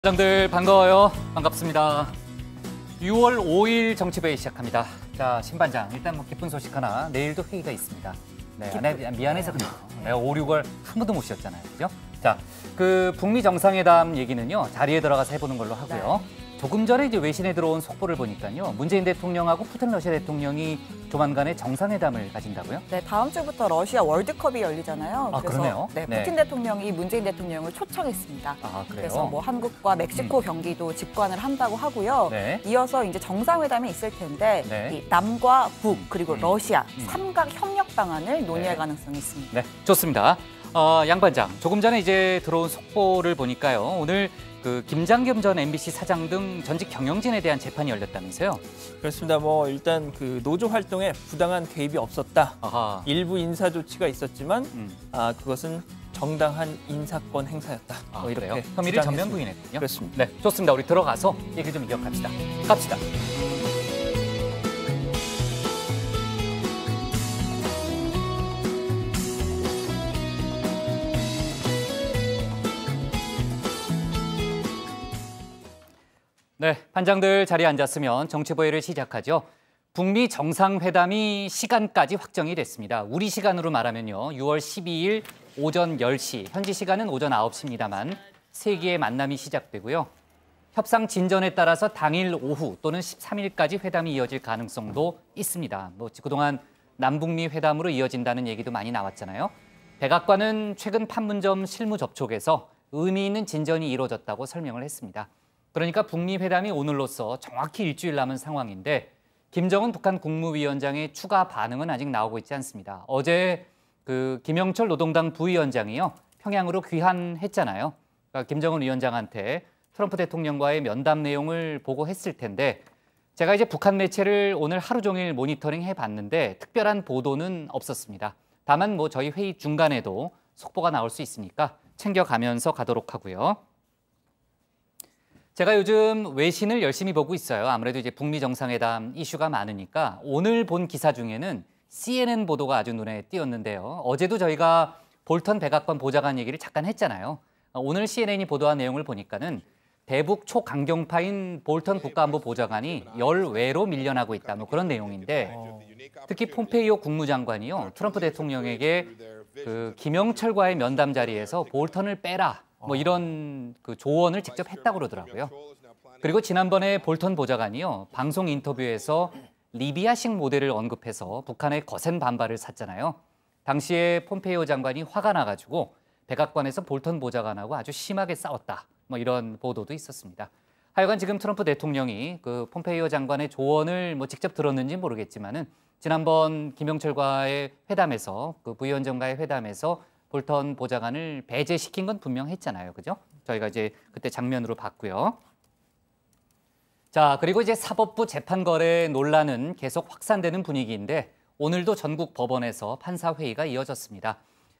장들 반가워요. 반갑습니다. 6월 5일 정치회의 시작합니다. 자, 신반장, 일단 뭐 기쁜 소식 하나, 내일도 회의가 있습니다. 네, 미안해서 그래요. 내가 5, 6월 한 번도 못 쉬었잖아요. 그죠? 자, 그 북미 정상회담 얘기는요, 자리에 들어가서 해보는 걸로 하고요. 조금 전에 이제 외신에 들어온 속보를 보니까요, 문재인 대통령하고 푸틴 러시아 대통령이 조만간에 정상회담을 가진다고요? 네, 다음 주부터 러시아 월드컵이 열리잖아요. 아, 그러네요. 네, 푸틴 대통령이 문재인 대통령을 초청했습니다. 아, 그래요? 그래서 뭐 한국과 멕시코 경기도 직관을 한다고 하고요. 네. 이어서 이제 정상회담이 있을 텐데 네. 이 남과 북 그리고 러시아 삼각 협력 방안을 논의할 네. 가능성이 있습니다. 네, 좋습니다. 양 반장, 조금 전에 이제 들어온 속보를 보니까요, 오늘 그 김장겸 전 MBC 사장 등 전직 경영진에 대한 재판이 열렸다면서요? 그렇습니다. 뭐 일단 그 노조 활동에 부당한 개입이 없었다. 아하. 일부 인사 조치가 있었지만 그것은 정당한 인사권 행사였다. 아, 뭐 이렇게 그래요? 혐의를 전면 주장했습니다. 부인했군요. 그렇습니다. 네, 좋습니다. 우리 들어가서 얘기 좀 이어갑시다. 갑시다. 네, 반장들 자리에 앉았으면 정치보회를 시작하죠. 북미 정상회담이 시간까지 확정이 됐습니다. 우리 시간으로 말하면요, 6월 12일 오전 10시, 현지 시간은 오전 9시입니다만 세 개의 만남이 시작되고요. 협상 진전에 따라서 당일 오후 또는 13일까지 회담이 이어질 가능성도 있습니다. 뭐 그동안 남북미 회담으로 이어진다는 얘기도 많이 나왔잖아요. 백악관은 최근 판문점 실무 접촉에서 의미 있는 진전이 이루어졌다고 설명을 했습니다. 그러니까 북미 회담이 오늘로써 정확히 일주일 남은 상황인데 김정은 북한 국무위원장의 추가 반응은 아직 나오고 있지 않습니다. 어제 그 김영철 노동당 부위원장이요, 평양으로 귀환했잖아요. 그러니까 김정은 위원장한테 트럼프 대통령과의 면담 내용을 보고했을 텐데 제가 이제 북한 매체를 오늘 하루 종일 모니터링 해봤는데 특별한 보도는 없었습니다. 다만 뭐 저희 회의 중간에도 속보가 나올 수 있으니까 챙겨가면서 가도록 하고요. 제가 요즘 외신을 열심히 보고 있어요. 아무래도 이제 북미 정상회담 이슈가 많으니까 오늘 본 기사 중에는 CNN 보도가 아주 눈에 띄었는데요. 어제도 저희가 볼턴 백악관 보좌관 얘기를 잠깐 했잖아요. 오늘 CNN이 보도한 내용을 보니까는 대북 초강경파인 볼턴 국가안보 보좌관이 열외로 밀려나고 있다. 뭐 그런 내용인데 특히 폼페이오 국무장관이요, 트럼프 대통령에게 그 김영철과의 면담 자리에서 볼턴을 빼라. 뭐 이런 그 조언을 직접 했다고 그러더라고요. 그리고 지난번에 볼턴 보좌관이요, 방송 인터뷰에서 리비아식 모델을 언급해서 북한의 거센 반발을 샀잖아요. 당시에 폼페이오 장관이 화가 나가지고 백악관에서 볼턴 보좌관하고 아주 심하게 싸웠다. 뭐 이런 보도도 있었습니다. 하여간 지금 트럼프 대통령이 그 폼페이오 장관의 조언을 뭐 직접 들었는지 모르겠지만은 지난번 김영철과의 회담에서 그 부위원장과의 회담에서 볼턴 보좌관을 배제시킨 건 분명했잖아요. 그죠? 저희가 이제 그때 장면으로 봤고요. 자, 그리고 이제 사법부 재판거래 논란은 계속 확산되는 분위기인데 오늘도 전국 법원에서 판사회의가 이어졌습니다.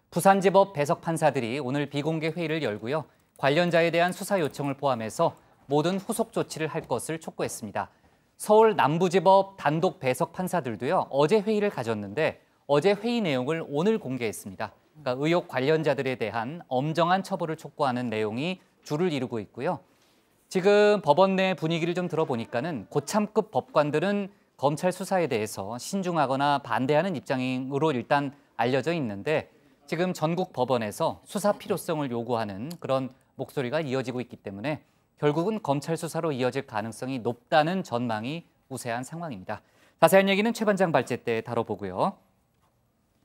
부산지법 배석 판사들이 오늘 비공개 회의를 열고요. 관련자에 대한 수사 요청을 포함해서 모든 후속 조치를 할 것을 촉구했습니다. 서울 남부지법 단독 배석 판사들도요, 어제 회의를 가졌는데 어제 회의 내용을 오늘 공개했습니다. 그러니까 의혹 관련자들에 대한 엄정한 처벌을 촉구하는 내용이 줄을 이루고 있고요. 지금 법원 내 분위기를 좀 들어보니까는 고참급 법관들은 검찰 수사에 대해서 신중하거나 반대하는 입장으로 일단 알려져 있는데 지금 전국 법원에서 수사 필요성을 요구하는 그런 목소리가 이어지고 있기 때문에 결국은 검찰 수사로 이어질 가능성이 높다는 전망이 우세한 상황입니다. 자세한 얘기는 최 반장 발제 때 다뤄보고요.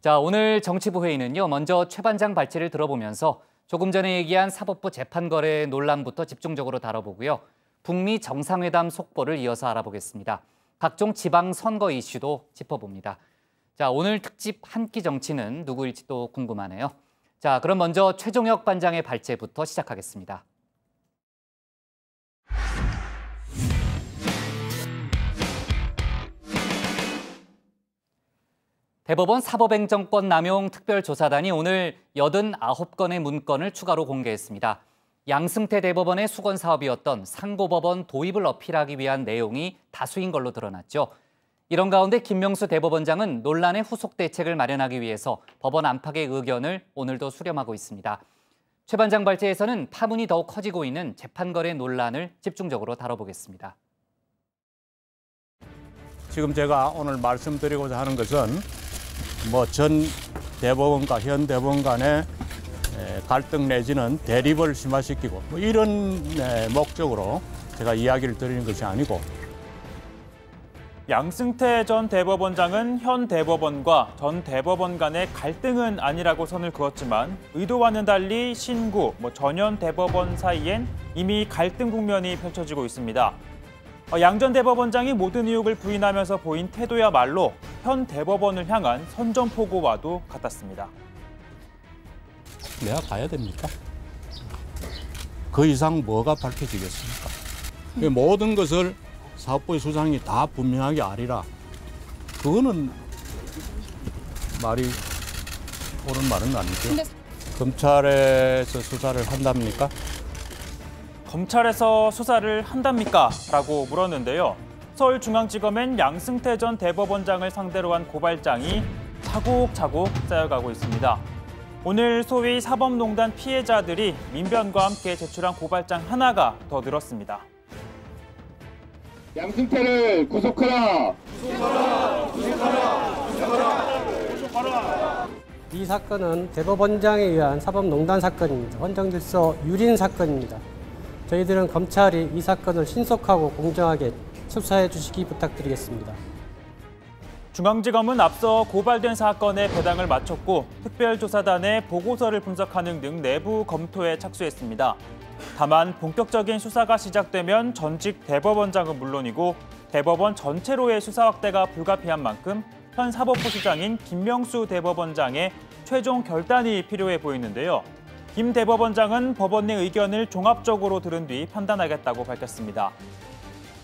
자, 오늘 정치부 회의는요, 먼저 최 반장 발제를 들어보면서 조금 전에 얘기한 사법부 재판거래 논란부터 집중적으로 다뤄보고요. 북미 정상회담 속보를 이어서 알아보겠습니다. 각종 지방선거 이슈도 짚어봅니다. 자, 오늘 특집 한 끼 정치는 누구일지 또 궁금하네요. 자, 그럼 먼저 최종혁 반장의 발제부터 시작하겠습니다. 대법원 사법행정권 남용 특별조사단이 오늘 89건의 문건을 추가로 공개했습니다. 양승태 대법원의 수건 사업이었던 상고법원 도입을 어필하기 위한 내용이 다수인 걸로 드러났죠. 이런 가운데 김명수 대법원장은 논란의 후속 대책을 마련하기 위해서 법원 안팎의 의견을 오늘도 수렴하고 있습니다. 최 반장 발제에서는 파문이 더욱 커지고 있는 재판거래 논란을 집중적으로 다뤄보겠습니다. 지금 제가 오늘 말씀드리고자 하는 것은 전 대법원과 현 대법원 간의 갈등 내지는 대립을 심화시키고 이런 목적으로 제가 이야기를 드리는 것이 아니고, 양승태 전 대법원장은 현 대법원과 전 대법원 간의 갈등은 아니라고 선을 그었지만 의도와는 달리 신구, 전현 대법원 사이엔 이미 갈등 국면이 펼쳐지고 있습니다. 양 전 대법원장이 모든 의혹을 부인하면서 보인 태도야말로 현 대법원을 향한 선전포고와도 같았습니다. 내가 가야 됩니까? 그 이상 뭐가 밝혀지겠습니까? 모든 것을 사법부의 수장이 다 분명하게 아리라. 그거는 말이 옳은 말은 아니죠. 검찰에서 수사를 한답니까? 검찰에서 수사를 한답니까? 라고 물었는데요. 서울중앙지검엔 양승태 전 대법원장을 상대로 한 고발장이 차곡차곡 쌓여가고 있습니다. 오늘 소위 사법농단 피해자들이 민변과 함께 제출한 고발장 하나가 더 늘었습니다. 양승태를 구속하라! 이 사건은 대법원장에 의한 사법농단 사건입니다. 헌정질서 유린 사건입니다. 저희들은 검찰이 이 사건을 신속하고 공정하게 수사해 주시기 부탁드리겠습니다. 중앙지검은 앞서 고발된 사건의 배당을 마쳤고 특별조사단의 보고서를 분석하는 등 내부 검토에 착수했습니다. 다만 본격적인 수사가 시작되면 전직 대법원장은 물론이고 대법원 전체로의 수사 확대가 불가피한 만큼 현 사법부 수장인 김명수 대법원장의 최종 결단이 필요해 보이는데요. 김 대법원장은 법원 내 의견을 종합적으로 들은 뒤 판단하겠다고 밝혔습니다.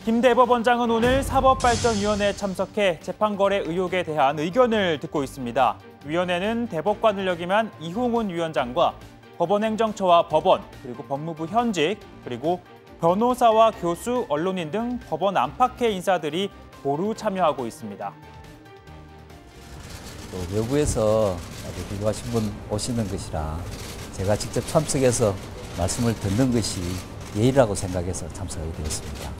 김 대법원장은 오늘 사법발전위원회에 참석해 재판거래 의혹에 대한 의견을 듣고 있습니다. 위원회는 대법관을 역임한 이홍훈 위원장과 법원행정처와 법원, 그리고 법무부 현직, 그리고 변호사와 교수, 언론인 등 법원 안팎의 인사들이 고루 참여하고 있습니다. 또 외부에서 비교하신 분 오시는 것이라 제가 직접 참석해서 말씀을 듣는 것이 예의라고 생각해서 참석하게 되었습니다.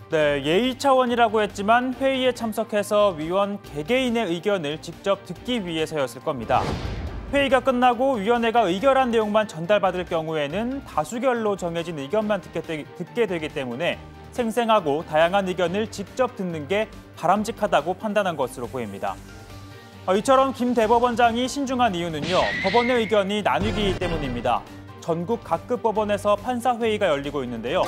네, 예의 차원이라고 했지만 회의에 참석해서 위원 개개인의 의견을 직접 듣기 위해서였을 겁니다. 회의가 끝나고 위원회가 의결한 내용만 전달받을 경우에는 다수결로 정해진 의견만 듣게 되기 때문에 생생하고 다양한 의견을 직접 듣는 게 바람직하다고 판단한 것으로 보입니다. 이처럼 김 대법원장이 신중한 이유는요, 법원 내 의견이 나뉘기 때문입니다. 전국 각급 법원에서 판사회의가 열리고 있는데요.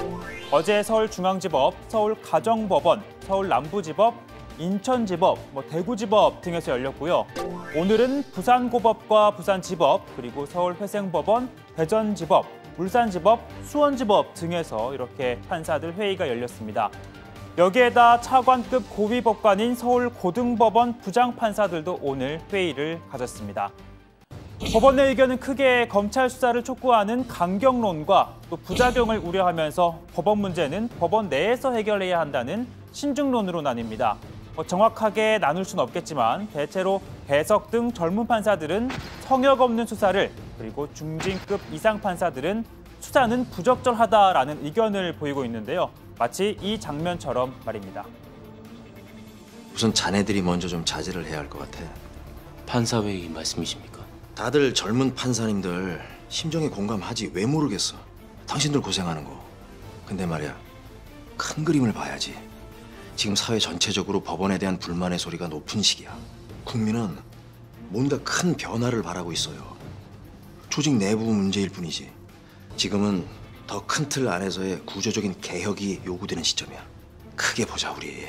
어제 서울중앙지법, 서울가정법원, 서울남부지법, 인천지법, 대구지법 등에서 열렸고요. 오늘은 부산고법과 부산지법, 그리고 서울회생법원, 대전지법, 울산지법, 수원지법 등에서 이렇게 판사들 회의가 열렸습니다. 여기에다 차관급 고위법관인 서울고등법원 부장판사들도 오늘 회의를 가졌습니다. 법원 내 의견은 크게 검찰 수사를 촉구하는 강경론과 또 부작용을 우려하면서 법원 문제는 법원 내에서 해결해야 한다는 신중론으로 나뉩니다. 정확하게 나눌 수는 없겠지만 대체로 배석 등 젊은 판사들은 성역 없는 수사를, 그리고 중진급 이상 판사들은 수사는 부적절하다라는 의견을 보이고 있는데요. 마치 이 장면처럼 말입니다. 우선 자네들이 먼저 좀 자제를 해야 할 것 같아. 판사회의 말씀이십니까? 다들 젊은 판사님들 심정에 공감하지 왜 모르겠어. 당신들 고생하는 거. 근데 말이야, 큰 그림을 봐야지. 지금 사회 전체적으로 법원에 대한 불만의 소리가 높은 시기야. 국민은 뭔가 큰 변화를 바라고 있어요. 조직 내부 문제일 뿐이지. 지금은 더 큰 틀 안에서의 구조적인 개혁이 요구되는 시점이야. 크게 보자, 우리.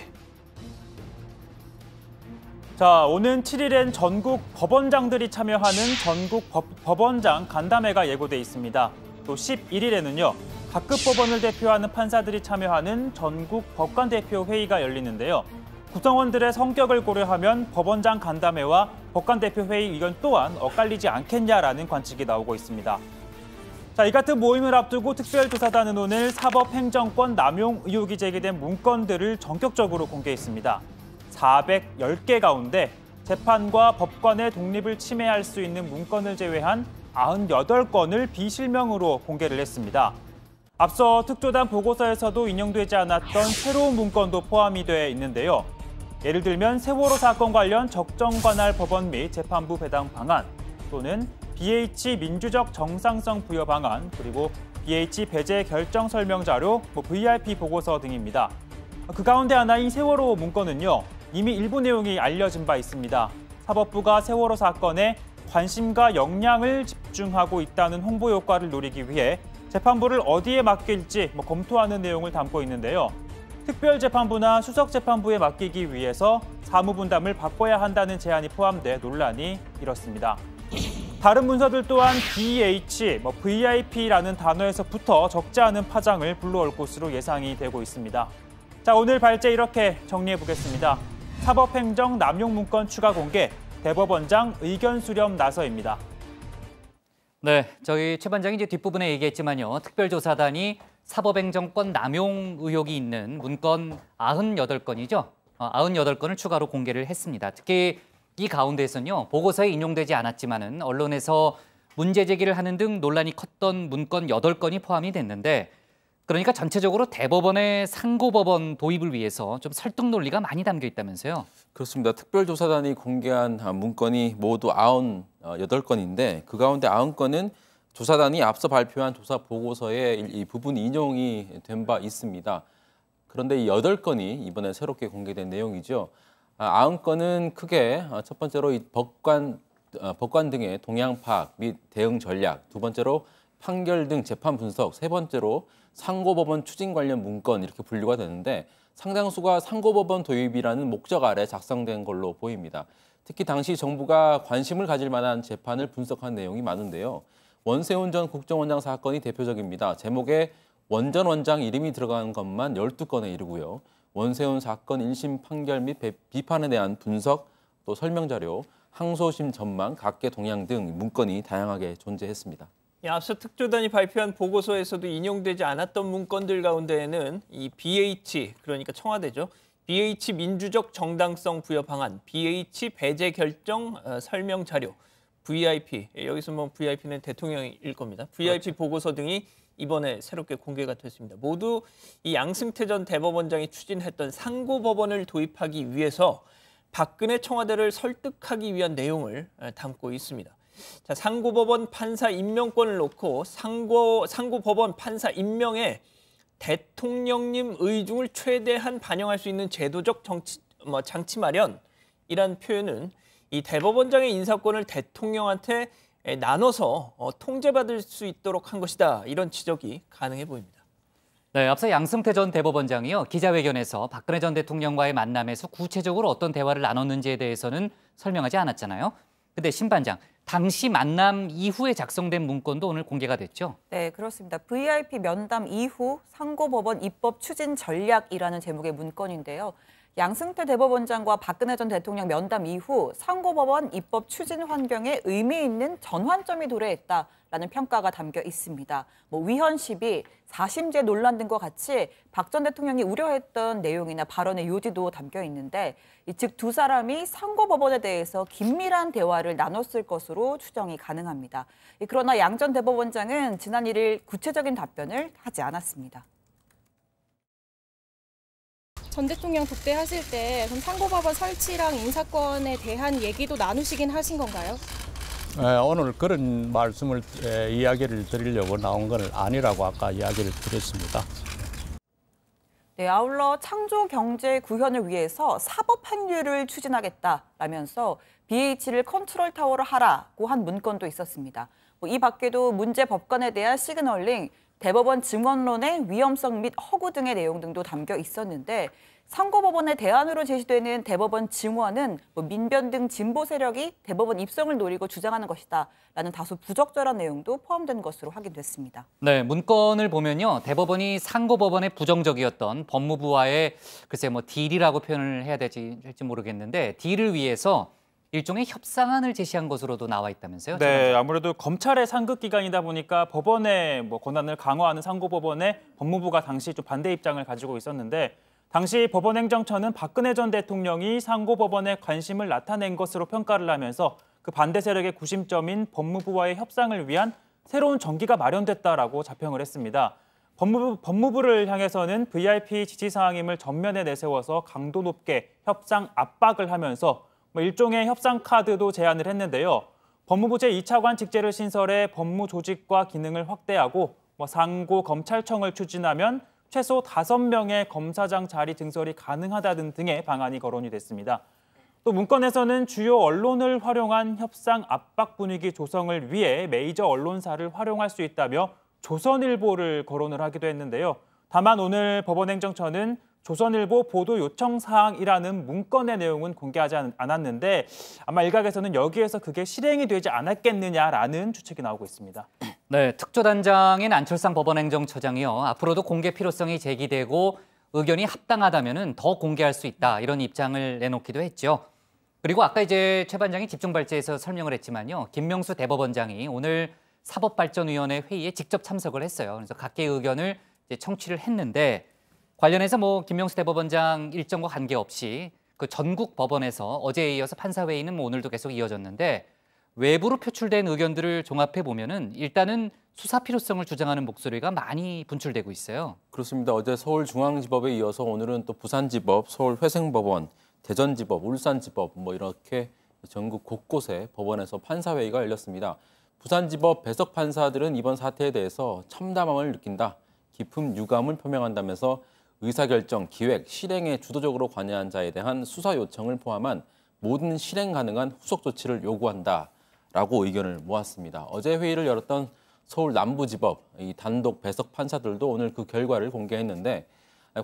자, 오는 7일엔 전국 법원장들이 참여하는 전국 법원장 간담회가 예고돼 있습니다. 또 11일에는요. 각급 법원을 대표하는 판사들이 참여하는 전국 법관대표 회의가 열리는데요. 구성원들의 성격을 고려하면 법원장 간담회와 법관대표 회의 의견 또한 엇갈리지 않겠냐라는 관측이 나오고 있습니다. 자, 이 같은 모임을 앞두고 특별조사단은 오늘 사법행정권 남용 의혹이 제기된 문건들을 전격적으로 공개했습니다. 410개 가운데 재판과 법관의 독립을 침해할 수 있는 문건을 제외한 98건을 비실명으로 공개를 했습니다. 앞서 특조단 보고서에서도 인용되지 않았던 새로운 문건도 포함이 돼 있는데요. 예를 들면 세월호 사건 관련 적정관할 법원 및 재판부 배당 방안, 또는 BH 민주적 정상성 부여 방안, 그리고 BH 배제 결정 설명 자료, VIP 보고서 등입니다. 그 가운데 하나인 세월호 문건은요, 이미 일부 내용이 알려진 바 있습니다. 사법부가 세월호 사건에 관심과 역량을 집중하고 있다는 홍보 효과를 노리기 위해 재판부를 어디에 맡길지 검토하는 내용을 담고 있는데요. 특별재판부나 수석재판부에 맡기기 위해서 사무분담을 바꿔야 한다는 제안이 포함돼 논란이 일었습니다. 다른 문서들 또한 BH, VIP라는 단어에서부터 적지 않은 파장을 불러올 것으로 예상이 되고 있습니다. 자, 오늘 발제 이렇게 정리해보겠습니다. 사법행정 남용 문건 추가 공개, 대법원장 의견 수렴 나서입니다. 네, 저희 최 반장이 이제 뒷부분에 얘기했지만요. 특별조사단이 사법행정권 남용 의혹이 있는 문건 98건이죠. 98건을 추가로 공개를 했습니다. 특히 이 가운데에서는요. 보고서에 인용되지 않았지만은 언론에서 문제 제기를 하는 등 논란이 컸던 문건 8건이 포함이 됐는데, 그러니까 전체적으로 대법원의 상고법원 도입을 위해서 좀 설득 논리가 많이 담겨 있다면서요? 그렇습니다. 특별조사단이 공개한 문건이 모두 98건인데 그 가운데 90건은 조사단이 앞서 발표한 조사 보고서에 이 부분이 인용이 된 바 있습니다. 그런데 이 8건이 이번에 새롭게 공개된 내용이죠. 90건은 크게 첫 번째로 이 법관 등의 동향 파악 및 대응 전략, 두 번째로 판결 등 재판 분석, 세 번째로 상고법원 추진 관련 문건 이렇게 분류가 되는데 상당수가 상고법원 도입이라는 목적 아래 작성된 걸로 보입니다. 특히 당시 정부가 관심을 가질 만한 재판을 분석한 내용이 많은데요. 원세훈 전 국정원장 사건이 대표적입니다. 제목에 원 전 원장 이름이 들어간 것만 12건에 이르고요. 원세훈 사건 1심 판결 및 비판에 대한 분석, 또 설명자료, 항소심 전망, 각계 동향 등 문건이 다양하게 존재했습니다. 앞서 특조단이 발표한 보고서에서도 인용되지 않았던 문건들 가운데에는 이 BH, 그러니까 청와대죠. BH 민주적 정당성 부여 방안, BH 배제 결정 설명 자료, VIP, 여기서 VIP는 대통령일 겁니다. VIP 그렇죠. 보고서 등이 이번에 새롭게 공개가 됐습니다. 모두 이 양승태 전 대법원장이 추진했던 상고법원을 도입하기 위해서 박근혜 청와대를 설득하기 위한 내용을 담고 있습니다. 자, 상고법원 판사 임명권을 놓고 상고법원 판사 임명에 대통령님 의중을 최대한 반영할 수 있는 제도적 장치 마련이란 표현은 이 대법원장의 인사권을 대통령한테 나눠서 통제받을 수 있도록 한 것이다. 이런 지적이 가능해 보입니다. 네, 앞서 양승태 전 대법원장이요. 기자회견에서 박근혜 전 대통령과의 만남에서 구체적으로 어떤 대화를 나눴는지에 대해서는 설명하지 않았잖아요. 근데 신 반장, 당시 만남 이후에 작성된 문건도 오늘 공개가 됐죠? 네, 그렇습니다. VIP 면담 이후 상고법원 입법 추진 전략이라는 제목의 문건인데요. 양승태 대법원장과 박근혜 전 대통령 면담 이후 상고법원 입법 추진 환경에 의미 있는 전환점이 도래했다라는 평가가 담겨 있습니다. 위헌 시비, 사심제 논란 등과 같이 박 전 대통령이 우려했던 내용이나 발언의 요지도 담겨 있는데, 즉 두 사람이 상고법원에 대해서 긴밀한 대화를 나눴을 것으로 추정이 가능합니다. 그러나 양 전 대법원장은 지난 1일 구체적인 답변을 하지 않았습니다. 전 대통령 독대하실 때 그럼 상고법원 설치랑 인사권에 대한 얘기도 나누시긴 하신 건가요? 오늘 그런 말씀을 이야기를 드리려고 나온 건 아니라고 아까 이야기를 드렸습니다. 네, 아울러 창조 경제 구현을 위해서 사법 행위를 추진하겠다라면서 BH를 컨트롤 타워로 하라고 한 문건도 있었습니다. 이 밖에도 문제 법관에 대한 시그널링, 대법원 증언론의 위험성 및 허구 등의 내용 등도 담겨 있었는데, 상고법원의 대안으로 제시되는 대법원 증언은 민변 등 진보 세력이 대법원 입성을 노리고 주장하는 것이다라는 다소 부적절한 내용도 포함된 것으로 확인됐습니다. 네, 문건을 보면요. 대법원이 상고법원에 부정적이었던 법무부와의 글쎄 딜이라고 표현을 해야 될지 모르겠는데, 딜을 위해서 일종의 협상안을 제시한 것으로도 나와 있다면서요? 네, 아무래도 검찰의 상급 기관이다 보니까 법원의 권한을 강화하는 상고법원에 법무부가 당시 좀 반대 입장을 가지고 있었는데, 당시 법원행정처는 박근혜 전 대통령이 상고법원에 관심을 나타낸 것으로 평가를 하면서 그 반대 세력의 구심점인 법무부와의 협상을 위한 새로운 전기가 마련됐다라고 자평을 했습니다. 법무부를 향해서는 VIP 지지사항임을 전면에 내세워서 강도 높게 협상 압박을 하면서 일종의 협상 카드도 제안을 했는데요. 법무부 제2차관 직제를 신설해 법무 조직과 기능을 확대하고 상고 검찰청을 추진하면 최소 5명의 검사장 자리 증설이 가능하다는 등의 방안이 거론이 됐습니다. 또 문건에서는 주요 언론을 활용한 협상 압박 분위기 조성을 위해 메이저 언론사를 활용할 수 있다며 조선일보를 거론을 하기도 했는데요. 다만 오늘 법원행정처는 조선일보 보도 요청 사항이라는 문건의 내용은 공개하지 않았는데 아마 일각에서는 여기에서 그게 실행이 되지 않았겠느냐라는 추측이 나오고 있습니다. 네, 특조단장인 안철상 법원행정처장이요. 앞으로도 공개 필요성이 제기되고 의견이 합당하다면은 더 공개할 수 있다 이런 입장을 내놓기도 했죠. 그리고 아까 이제 최 반장이 집중 발제에서 설명을 했지만요. 김명수 대법원장이 오늘 사법발전위원회 회의에 직접 참석을 했어요. 그래서 각계의 의견을 이제 청취를 했는데 관련해서 김명수 대법원장 일정과 관계없이 그 전국 법원에서 어제에 이어서 판사회의는 오늘도 계속 이어졌는데 외부로 표출된 의견들을 종합해 보면은 일단은 수사 필요성을 주장하는 목소리가 많이 분출되고 있어요. 그렇습니다. 어제 서울중앙지법에 이어서 오늘은 또 부산지법, 서울회생법원, 대전지법, 울산지법 이렇게 전국 곳곳에 법원에서 판사회의가 열렸습니다. 부산지법 배석 판사들은 이번 사태에 대해서 참담함을 느낀다, 깊은 유감을 표명한다면서 의사결정, 기획, 실행에 주도적으로 관여한 자에 대한 수사 요청을 포함한 모든 실행 가능한 후속 조치를 요구한다라고 의견을 모았습니다. 어제 회의를 열었던 서울 남부지법 이 단독 배석 판사들도 오늘 그 결과를 공개했는데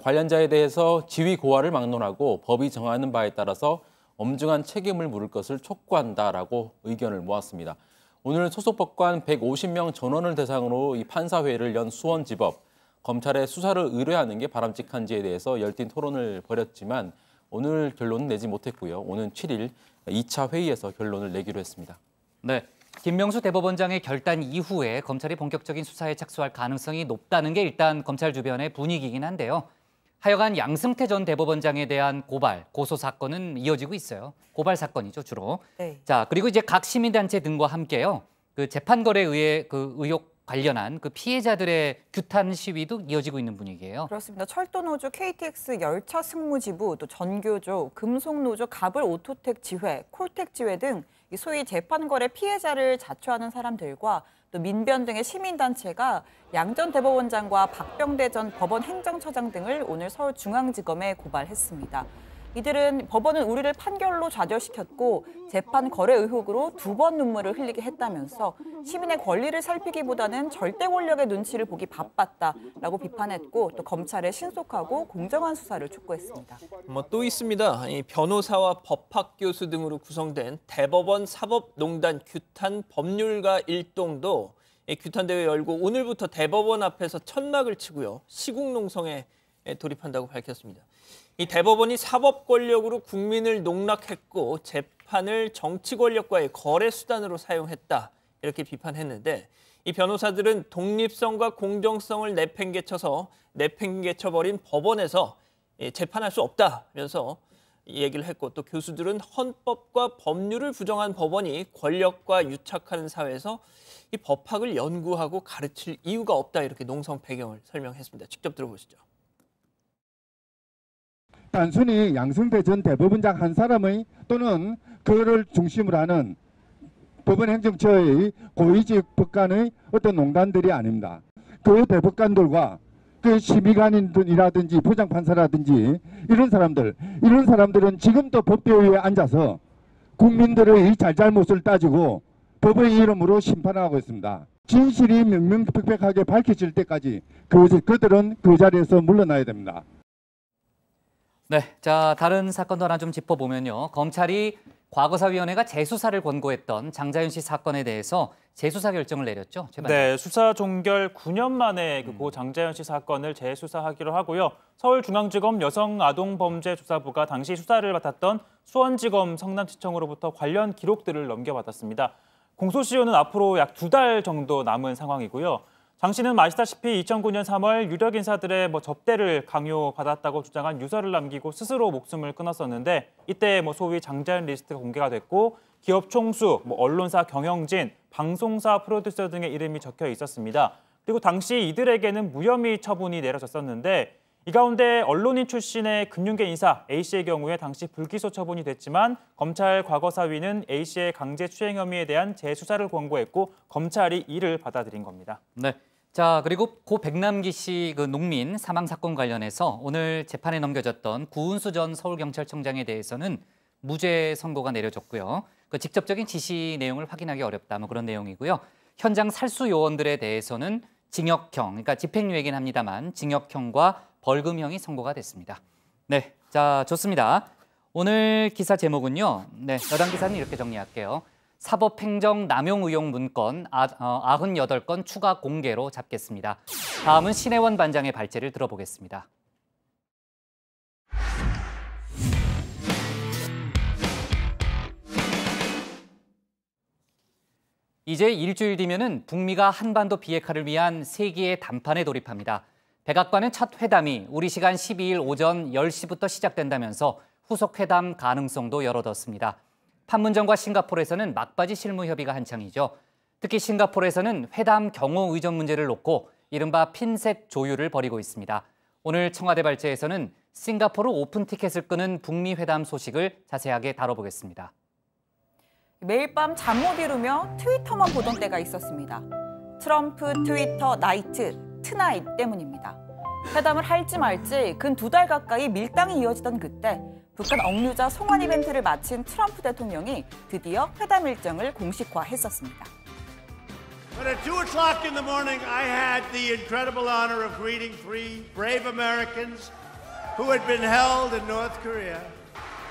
관련자에 대해서 지위 고하를 막론하고 법이 정하는 바에 따라서 엄중한 책임을 물을 것을 촉구한다라고 의견을 모았습니다. 오늘 소속법관 150명 전원을 대상으로 이 판사회의를 연 수원지법, 검찰에 수사를 의뢰하는 게 바람직한지에 대해서 열띤 토론을 벌였지만 오늘 결론은 내지 못했고요. 오는 7일 2차 회의에서 결론을 내기로 했습니다. 네, 김명수 대법원장의 결단 이후에 검찰이 본격적인 수사에 착수할 가능성이 높다는 게 일단 검찰 주변의 분위기이긴 한데요. 하여간 양승태 전 대법원장에 대한 고발, 고소 사건은 이어지고 있어요. 고발 사건이죠, 주로. 네. 자, 그리고 이제 각 시민단체 등과 함께요. 그 재판거래에 의해 그 의혹 관련한 그 피해자들의 규탄 시위도 이어지고 있는 분위기예요. 그렇습니다. 철도노조 KTX 열차 승무지부, 또 전교조, 금속노조 가불 오토텍 지회, 콜텍 지회 등 소위 재판거래 피해자를 자초하는 사람들과 또 민변 등의 시민단체가 양 전 대법원장과 박병대 전 법원 행정처장 등을 오늘 서울중앙지검에 고발했습니다. 이들은 법원은 우리를 판결로 좌절시켰고 재판 거래 의혹으로 2번 눈물을 흘리게 했다면서 시민의 권리를 살피기보다는 절대 권력의 눈치를 보기 바빴다라고 비판했고 또 검찰의 신속하고 공정한 수사를 촉구했습니다. 또 있습니다. 이 변호사와 법학 교수 등으로 구성된 대법원 사법농단 규탄 법률가 일동도 규탄대회 열고 오늘부터 대법원 앞에서 천막을 치고요. 시국농성에 돌입한다고 밝혔습니다. 이 대법원이 사법 권력으로 국민을 농락했고 재판을 정치 권력과의 거래 수단으로 사용했다 이렇게 비판했는데 이 변호사들은 독립성과 공정성을 내팽개쳐버린 법원에서 재판할 수 없다면서 얘기를 했고 또 교수들은 헌법과 법률을 부정한 법원이 권력과 유착하는 사회에서 이 법학을 연구하고 가르칠 이유가 없다 이렇게 농성 배경을 설명했습니다. 직접 들어보시죠. 단순히 양승태 전 대법원장 한 사람의 또는 그를 중심으로 하는 법원행정처의 고위직 법관의 어떤 농단들이 아닙니다. 그 대법관들과 그 심의관이라든지 부장판사라든지 이런 사람들은 지금도 법대 위에 앉아서 국민들의 이 잘잘못을 따지고 법의 이름으로 심판하고 있습니다. 진실이 명명백백하게 밝혀질 때까지 그들은 그 자리에서 물러나야 됩니다. 네, 자 다른 사건도 하나 좀 짚어보면요. 검찰이 과거사위원회가 재수사를 권고했던 장자연 씨 사건에 대해서 재수사 결정을 내렸죠. 네, 수사 종결 9년 만에 고 장자연 씨 사건을 재수사하기로 하고요. 서울중앙지검 여성아동범죄조사부가 당시 수사를 맡았던 수원지검 성남지청으로부터 관련 기록들을 넘겨받았습니다. 공소시효는 앞으로 약 2달 정도 남은 상황이고요. 당시는 아시다시피 2009년 3월 유력 인사들의 접대를 강요받았다고 주장한 유서를 남기고 스스로 목숨을 끊었었는데 이때 소위 장자연 리스트가 공개가 됐고 기업 총수, 언론사 경영진, 방송사 프로듀서 등의 이름이 적혀 있었습니다. 그리고 당시 이들에게는 무혐의 처분이 내려졌었는데 이 가운데 언론인 출신의 금융계 인사 A씨의 경우에 당시 불기소 처분이 됐지만 검찰 과거사위는 A씨의 강제추행 혐의에 대한 재수사를 권고했고 검찰이 이를 받아들인 겁니다. 네. 자, 그리고 고 백남기 씨 농민 사망 사건 관련해서 오늘 재판에 넘겨졌던 구은수 전 서울경찰청장에 대해서는 무죄 선고가 내려졌고요. 그 직접적인 지시 내용을 확인하기 어렵다 그런 내용이고요. 현장 살수 요원들에 대해서는 징역형, 그러니까 집행유예긴 합니다만 징역형과 벌금형이 선고가 됐습니다. 네, 자 좋습니다. 오늘 기사 제목은요. 네, 여당 기사는 이렇게 정리할게요. 사법행정 남용 의혹 문건 98건 추가 공개로 잡겠습니다. 다음은 신혜원 반장의 발제를 들어보겠습니다. 이제 일주일 뒤면은 북미가 한반도 비핵화를 위한 세기의 담판에 돌입합니다. 백악관은 첫 회담이 우리 시간 12일 오전 10시부터 시작된다면서 후속 회담 가능성도 열어뒀습니다. 판문점과 싱가포르에서는 막바지 실무 협의가 한창이죠. 특히 싱가포르에서는 회담 경호 의존 문제를 놓고 이른바 핀셋 조율을 벌이고 있습니다. 오늘 청와대 발제에서는 싱가포르 오픈 티켓을 끄는 북미 회담 소식을 자세하게 다뤄보겠습니다. 매일 밤 잠 못 이루며 트위터만 보던 때가 있었습니다. 트럼프 트위터 나이트, 트나잇 때문입니다. 회담을 할지 말지 근 2달 가까이 밀당이 이어지던 그때 북한 억류자 송환 이벤트를 마친 트럼프 대통령이 드디어 회담 일정을 공식화했었습니다. But at 2 o'clock in the morning, I had the incredible honor of greeting 3 brave Americans who had been held in North Korea.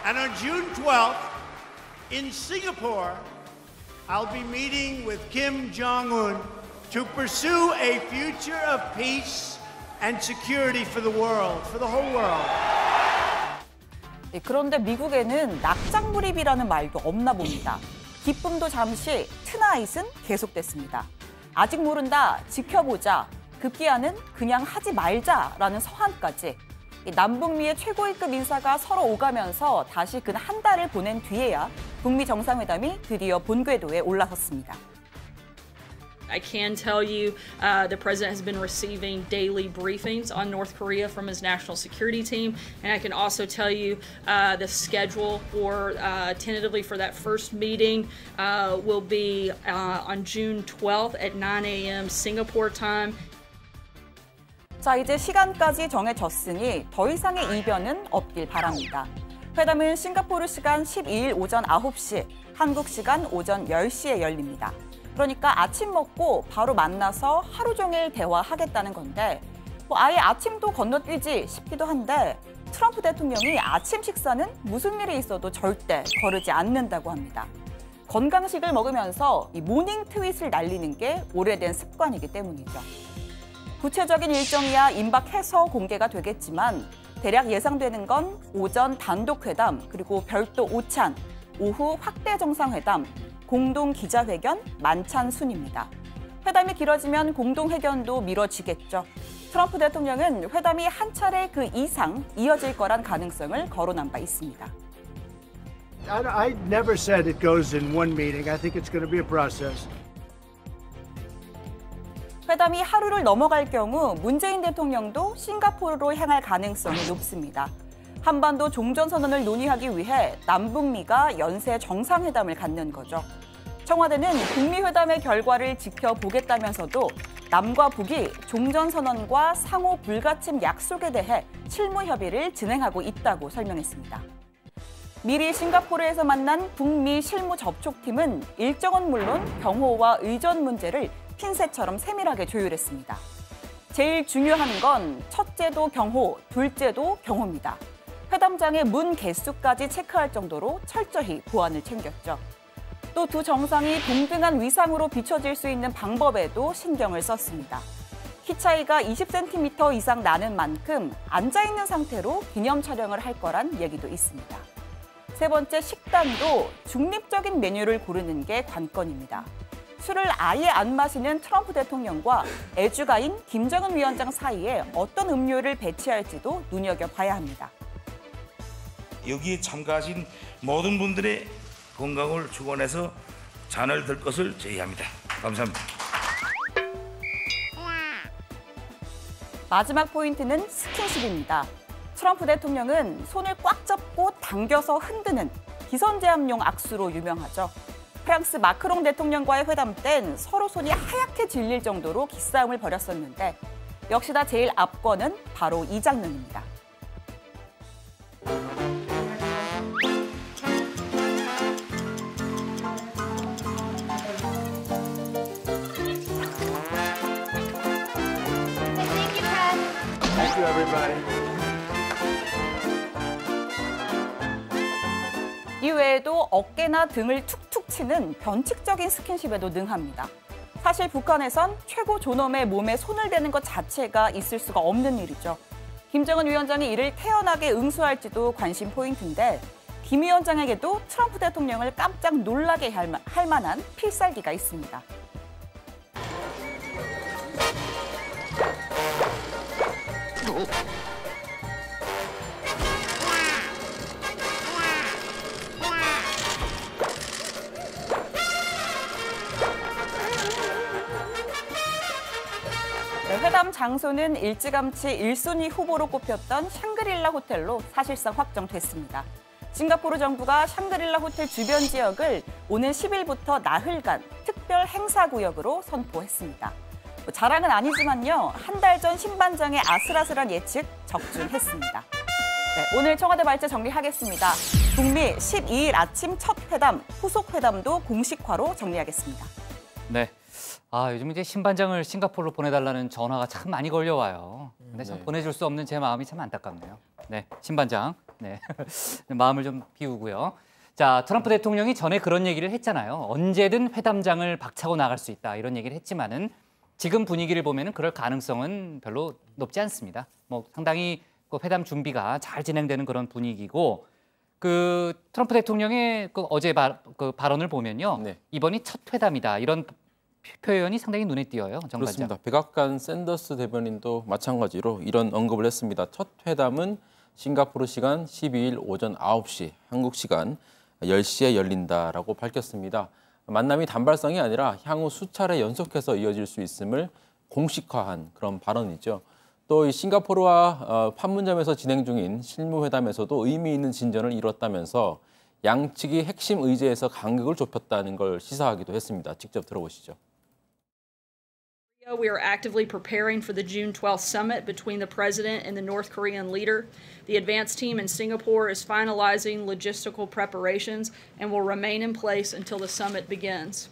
And on June 12th, in Singapore, I'll be meeting with Kim Jong-un to pursue a future of peace and security for the world, for the whole world. 그런데 미국에는 낙장불입이라는 말도 없나 봅니다. 기쁨도 잠시, 트나잇은 계속됐습니다. 아직 모른다, 지켜보자, 급기야는 그냥 하지 말자라는 서한까지. 남북미의 최고위급 인사가 서로 오가면서 다시 근 한 달을 보낸 뒤에야 북미 정상회담이 드디어 본궤도에 올라섰습니다. I can tell you the president has been receiving daily briefings on North Korea from his national security team. And I can also tell you the schedule for tentatively for that first meeting will be on June 12th at 9 a.m. Singapore time. 자, 이제 시간까지 정해졌으니 더 이상의 이변은 없길 바랍니다. 회담은 싱가포르 시간 12일 오전 9시, 한국 시간 오전 10시에 열립니다. 그러니까 아침 먹고 바로 만나서 하루 종일 대화하겠다는 건데 아예 아침도 건너뛰지 싶기도 한데 트럼프 대통령이 아침 식사는 무슨 일이 있어도 절대 거르지 않는다고 합니다. 건강식을 먹으면서 이 모닝 트윗을 날리는 게 오래된 습관이기 때문이죠. 구체적인 일정이야 임박해서 공개가 되겠지만 대략 예상되는 건 오전 단독회담, 그리고 별도 오찬, 오후 확대 정상회담, 공동 기자회견, 만찬 순입니다. 회담이 길어지면 공동회견도 미뤄지겠죠. 트럼프 대통령은 회담이 한 차례 그 이상 이어질 거란 가능성을 거론한 바 있습니다. I never said it goes in one meeting. I think it's going to be a process. 회담이 하루를 넘어갈 경우 문재인 대통령도 싱가포르로 향할 가능성이 높습니다. 한반도 종전선언을 논의하기 위해 남북미가 연쇄 정상회담을 갖는 거죠. 청와대는 북미 회담의 결과를 지켜보겠다면서도 남과 북이 종전선언과 상호 불가침 약속에 대해 실무 협의를 진행하고 있다고 설명했습니다. 미리 싱가포르에서 만난 북미 실무 접촉팀은 일정은 물론 경호와 의전 문제를 핀셋처럼 세밀하게 조율했습니다. 제일 중요한 건 첫째도 경호, 둘째도 경호입니다. 회담장의 문 개수까지 체크할 정도로 철저히 보안을 챙겼죠. 또 두 정상이 동등한 위상으로 비춰질 수 있는 방법에도 신경을 썼습니다. 키 차이가 20cm 이상 나는 만큼 앉아있는 상태로 기념 촬영을 할 거란 얘기도 있습니다. 세 번째, 식단도 중립적인 메뉴를 고르는 게 관건입니다. 술을 아예 안 마시는 트럼프 대통령과 애주가인 김정은 위원장 사이에 어떤 음료를 배치할지도 눈여겨봐야 합니다. 여기에 참가하신 모든 분들의 건강을 축원해서 잔을 들 것을 제의합니다. 감사합니다. 마지막 포인트는 스킨십입니다. 트럼프 대통령은 손을 꽉 잡고 당겨서 흔드는 기선제압용 악수로 유명하죠. 프랑스 마크롱 대통령과의 회담 땐 서로 손이 하얗게 질릴 정도로 기싸움을 벌였었는데 역시나 제일 앞권은 바로 이 장면입니다. Thank you, everybody. 이외에도 어깨나 등을 툭툭 치는 변칙적인 스킨십에도 능합니다. 사실 북한에선 최고 존엄의 몸에 손을 대는 것 자체가 있을 수가 없는 일이죠. 김정은 위원장이 이를 태연하게 응수할지도 관심 포인트인데 김 위원장에게도 트럼프 대통령을 깜짝 놀라게 할 만한 필살기가 있습니다. 회담 장소는 일찌감치 1순위 후보로 꼽혔던 샹그릴라 호텔로 사실상 확정됐습니다. 싱가포르 정부가 샹그릴라 호텔 주변 지역을 오는 10일부터 나흘간 특별 행사구역으로 선포했습니다. 자랑은 아니지만요, 한 달 전 신반장의 아슬아슬한 예측 적중했습니다. 네, 오늘 청와대 발제 정리하겠습니다. 북미 12일 아침 첫 회담, 후속 회담도 공식화로 정리하겠습니다. 네. 요즘 이제 신반장을 싱가포르로 보내달라는 전화가 참 많이 걸려와요. 근데 참 보내줄 수 없는 제 마음이 참 안타깝네요. 네, 신반장. 네, 마음을 좀 비우고요. 자, 트럼프 대통령이 전에 그런 얘기를 했잖아요. 언제든 회담장을 박차고 나갈 수 있다 이런 얘기를 했지만은 지금 분위기를 보면은 그럴 가능성은 별로 높지 않습니다. 뭐 상당히 그 회담 준비가 잘 진행되는 그런 분위기고 그 트럼프 대통령의 그 어제 발언을 보면요. 네. 이번이 첫 회담이다 이런 표현이 상당히 눈에 띄어요. 정 그렇습니다. 백악관 샌더스 대변인도 마찬가지로 이런 언급을 했습니다. 첫 회담은 싱가포르 시간 12일 오전 9시, 한국 시간 10시에 열린다라고 밝혔습니다. 만남이 단발성이 아니라 향후 수차례 연속해서 이어질 수 있음을 공식화한 그런 발언이죠. 또 이 싱가포르와 판문점에서 진행 중인 실무회담에서도 의미 있는 진전을 이뤘다면서 양측이 핵심 의제에서 간극을 좁혔다는 걸 시사하기도 했습니다. 직접 들어보시죠. We are actively preparing for the June 12th summit between the president and the North Korean leader. The advance team in Singapore is finalizing logistical preparations and will remain in place until the summit begins.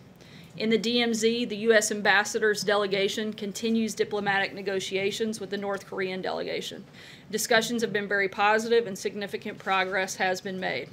In the DMZ, the U.S. ambassador's delegation continues diplomatic negotiations with the North Korean delegation. Discussions have been very positive and significant progress has been made.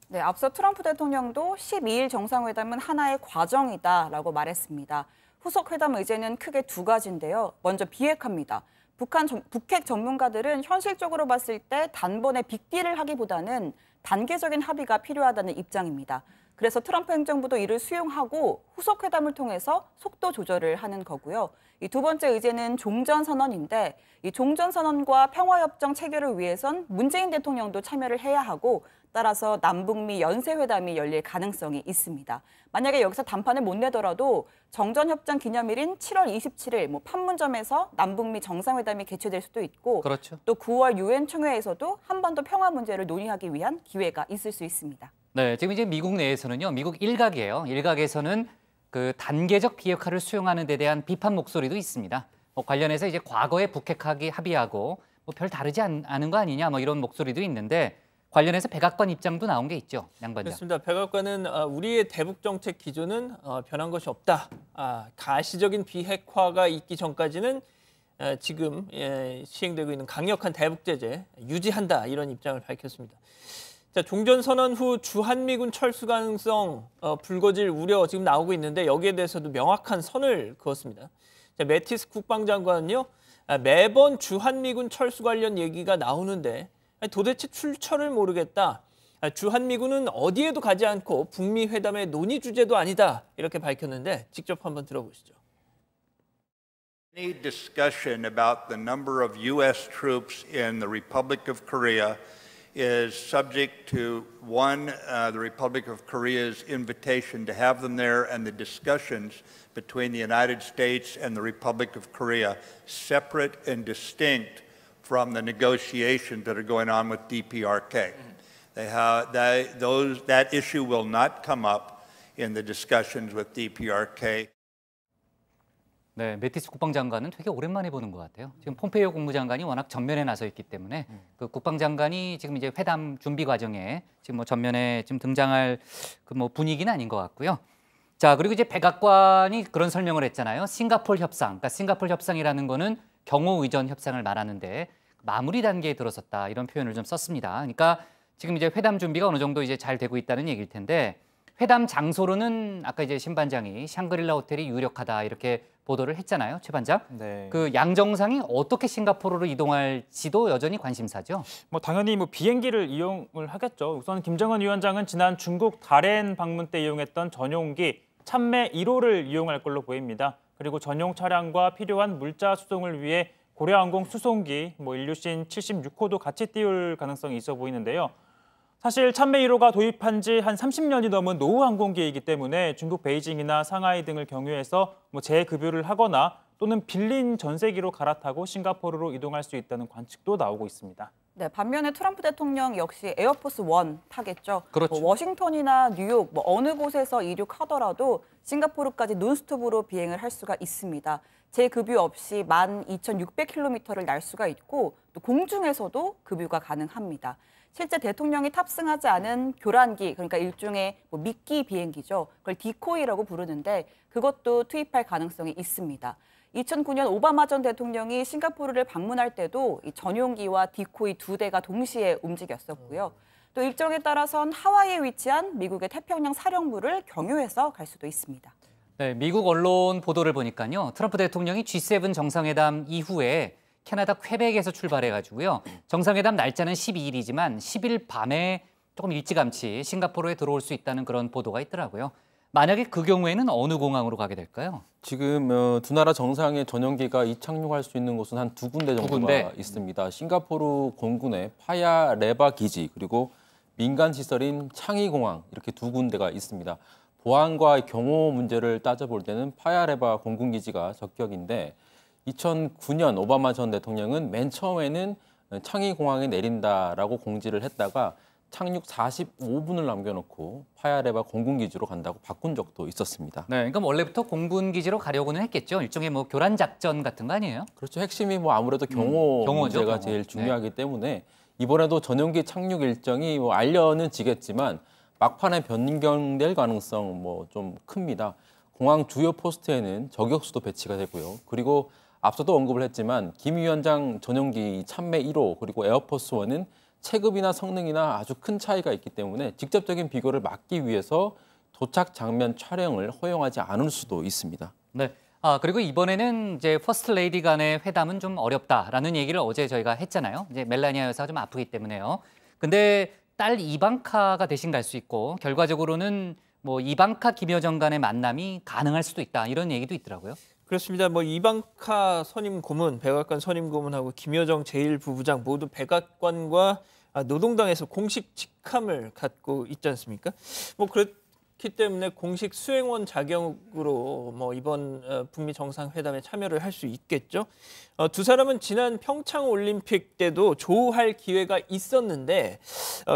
네, 앞서 트럼프 대통령도 12일 정상회담은 하나의 과정이다라고 말했습니다. 후속 회담 의제는 크게 두 가지인데요. 먼저 비핵화입니다. 북핵 전문가들은 현실적으로 봤을 때 단번에 빅딜을 하기보다는 단계적인 합의가 필요하다는 입장입니다. 그래서 트럼프 행정부도 이를 수용하고 후속 회담을 통해서 속도 조절을 하는 거고요. 이 두 번째 의제는 종전선언인데 이 종전선언과 평화협정 체결을 위해선 문재인 대통령도 참여를 해야 하고 따라서 남북미 연쇄회담이 열릴 가능성이 있습니다. 만약에 여기서 단판을 못 내더라도 정전협정 기념일인 7월 27일 판문점에서 남북미 정상회담이 개최될 수도 있고 그렇죠. 또 9월 유엔 총회에서도 한반도 평화 문제를 논의하기 위한 기회가 있을 수 있습니다. 네, 지금 이제 미국 내에서는요, 미국 일각이에요. 일각에서는 그 단계적 비핵화를 수용하는 데 대한 비판 목소리도 있습니다. 관련해서 이제 과거에 북핵하기 합의하고 별 다르지 않은 거 아니냐 이런 목소리도 있는데 관련해서 백악관 입장도 나온 게 있죠, 양 반장. 그렇습니다. 백악관은 우리의 대북 정책 기조는 변한 것이 없다. 가시적인 비핵화가 있기 전까지는 지금 시행되고 있는 강력한 대북 제재 유지한다 이런 입장을 밝혔습니다. 자, 종전선언 후 주한미군 철수 가능성 불거질 우려 지금 나오고 있는데 여기에 대해서도 명확한 선을 그었습니다. 자, 매티스 국방장관은요, 매번 주한미군 철수 관련 얘기가 나오는데 도대체 출처를 모르겠다. 주한미군은 어디에도 가지 않고 북미 회담의 논의 주제도 아니다 이렇게 밝혔는데 직접 한번 들어보시죠. Any discussion about the number of U.S. troops in the Republic of Korea is subject to the Republic of Korea's invitation to have them there and the discussions between the United States and the Republic of Korea separate and distinct from the negotiations that are going on with DPRK. That issue will not come up in the discussions with DPRK. 네, 매티스 국방장관은 되게 오랜만에 보는 것 같아요. 지금 폼페이오 국무장관이 워낙 전면에 나서 있기 때문에 그 국방장관이 지금 이제 회담 준비 과정에 지금 뭐 전면에 지금 등장할 그 뭐 분위기는 아닌 것 같고요. 자, 그리고 이제 백악관이 그런 설명을 했잖아요. 싱가포르 협상. 그러니까 싱가포르 협상이라는 거는 경호 의전 협상을 말하는데 마무리 단계에 들어섰다 이런 표현을 좀 썼습니다. 그러니까 지금 이제 회담 준비가 어느 정도 이제 잘 되고 있다는 얘기일 텐데 회담 장소로는 아까 이제 신 반장이 샹그릴라 호텔이 유력하다 이렇게 보도를 했잖아요, 최 반장. 네. 그 양 정상이 어떻게 싱가포르로 이동할지도 여전히 관심사죠. 뭐 당연히 뭐 비행기를 이용을 하겠죠. 우선 김정은 위원장은 지난 중국 다롄 방문 때 이용했던 전용기 참매 1호를 이용할 걸로 보입니다. 그리고 전용 차량과 필요한 물자 수송을 위해 고려항공 수송기 뭐 인류신 76호도 같이 띄울 가능성이 있어 보이는데요. 사실 참매 1호가 도입한 지 한 30년이 넘은 노후 항공기이기 때문에 중국 베이징이나 상하이 등을 경유해서 뭐 재급유를 하거나 또는 빌린 전세기로 갈아타고 싱가포르로 이동할 수 있다는 관측도 나오고 있습니다. 네, 반면에 트럼프 대통령 역시 에어포스 1 타겠죠. 그렇죠. 뭐 워싱턴이나 뉴욕 뭐 어느 곳에서 이륙하더라도 싱가포르까지 논스톱으로 비행을 할 수가 있습니다. 재급유 없이 12,600km를 날 수가 있고 또 공중에서도 급유가 가능합니다. 실제 대통령이 탑승하지 않은 교란기, 그러니까 일종의 뭐 미끼 비행기죠. 그걸 디코이라고 부르는데 그것도 투입할 가능성이 있습니다. 2009년 오바마 전 대통령이 싱가포르를 방문할 때도 이 전용기와 디코이 2대가 동시에 움직였었고요. 또 일정에 따라선 하와이에 위치한 미국의 태평양 사령부를 경유해서 갈 수도 있습니다. 네, 미국 언론 보도를 보니까요. 트럼프 대통령이 G7 정상회담 이후에 캐나다 퀘벡에서 출발해가지고요. 정상회담 날짜는 12일이지만 10일 밤에 조금 일찌감치 싱가포르에 들어올 수 있다는 그런 보도가 있더라고요. 만약에 그 경우에는 어느 공항으로 가게 될까요? 지금 두 나라 정상의 전용기가 이착륙할 수 있는 곳은 한 2군데 정도가 있습니다. 싱가포르 공군의 파야레바 기지 그리고 민간 시설인 창의공항 이렇게 2군데가 있습니다. 보안과 경호 문제를 따져볼 때는 파야레바 공군기지가 적격인데 2009년 오바마 전 대통령은 맨 처음에는 창의공항에 내린다라고 공지를 했다가 착륙 45분을 남겨놓고 파야레바 공군기지로 간다고 바꾼 적도 있었습니다. 네, 그러니까 원래부터 공군기지로 가려고는 했겠죠. 일종의 뭐 교란 작전 같은 거 아니에요? 그렇죠. 핵심이 뭐 아무래도 경호죠, 문제가 경호. 제일 중요하기 때문에 이번에도 전용기 착륙 일정이 뭐 알려는 지겠지만 막판에 변경될 가능성 뭐 좀 큽니다. 공항 주요 포스트에는 저격수도 배치가 되고요. 그리고 앞서도 언급을 했지만 김 위원장 전용기 참매 1호 그리고 에어포스 1은 체급이나 성능이나 아주 큰 차이가 있기 때문에 직접적인 비교를 막기 위해서 도착 장면 촬영을 허용하지 않을 수도 있습니다. 네. 그리고 이번에는 이제 퍼스트 레이디 간의 회담은 좀 어렵다라는 얘기를 어제 저희가 했잖아요. 이제 멜라니아 여사가 좀 아프기 때문에요. 근데 딸 이방카가 대신 갈 수 있고 결과적으로는 뭐 이방카 김여정 간의 만남이 가능할 수도 있다 이런 얘기도 있더라고요. 그렇습니다. 뭐 이방카 선임 고문, 백악관 선임 고문하고 김여정 제1부부장 모두 백악관과 노동당에서 공식 직함을 갖고 있지 않습니까? 뭐 그렇기 때문에 공식 수행원 자격으로 뭐 이번 북미 정상회담에 참여를 할 수 있겠죠. 두 사람은 지난 평창 올림픽 때도 조우할 기회가 있었는데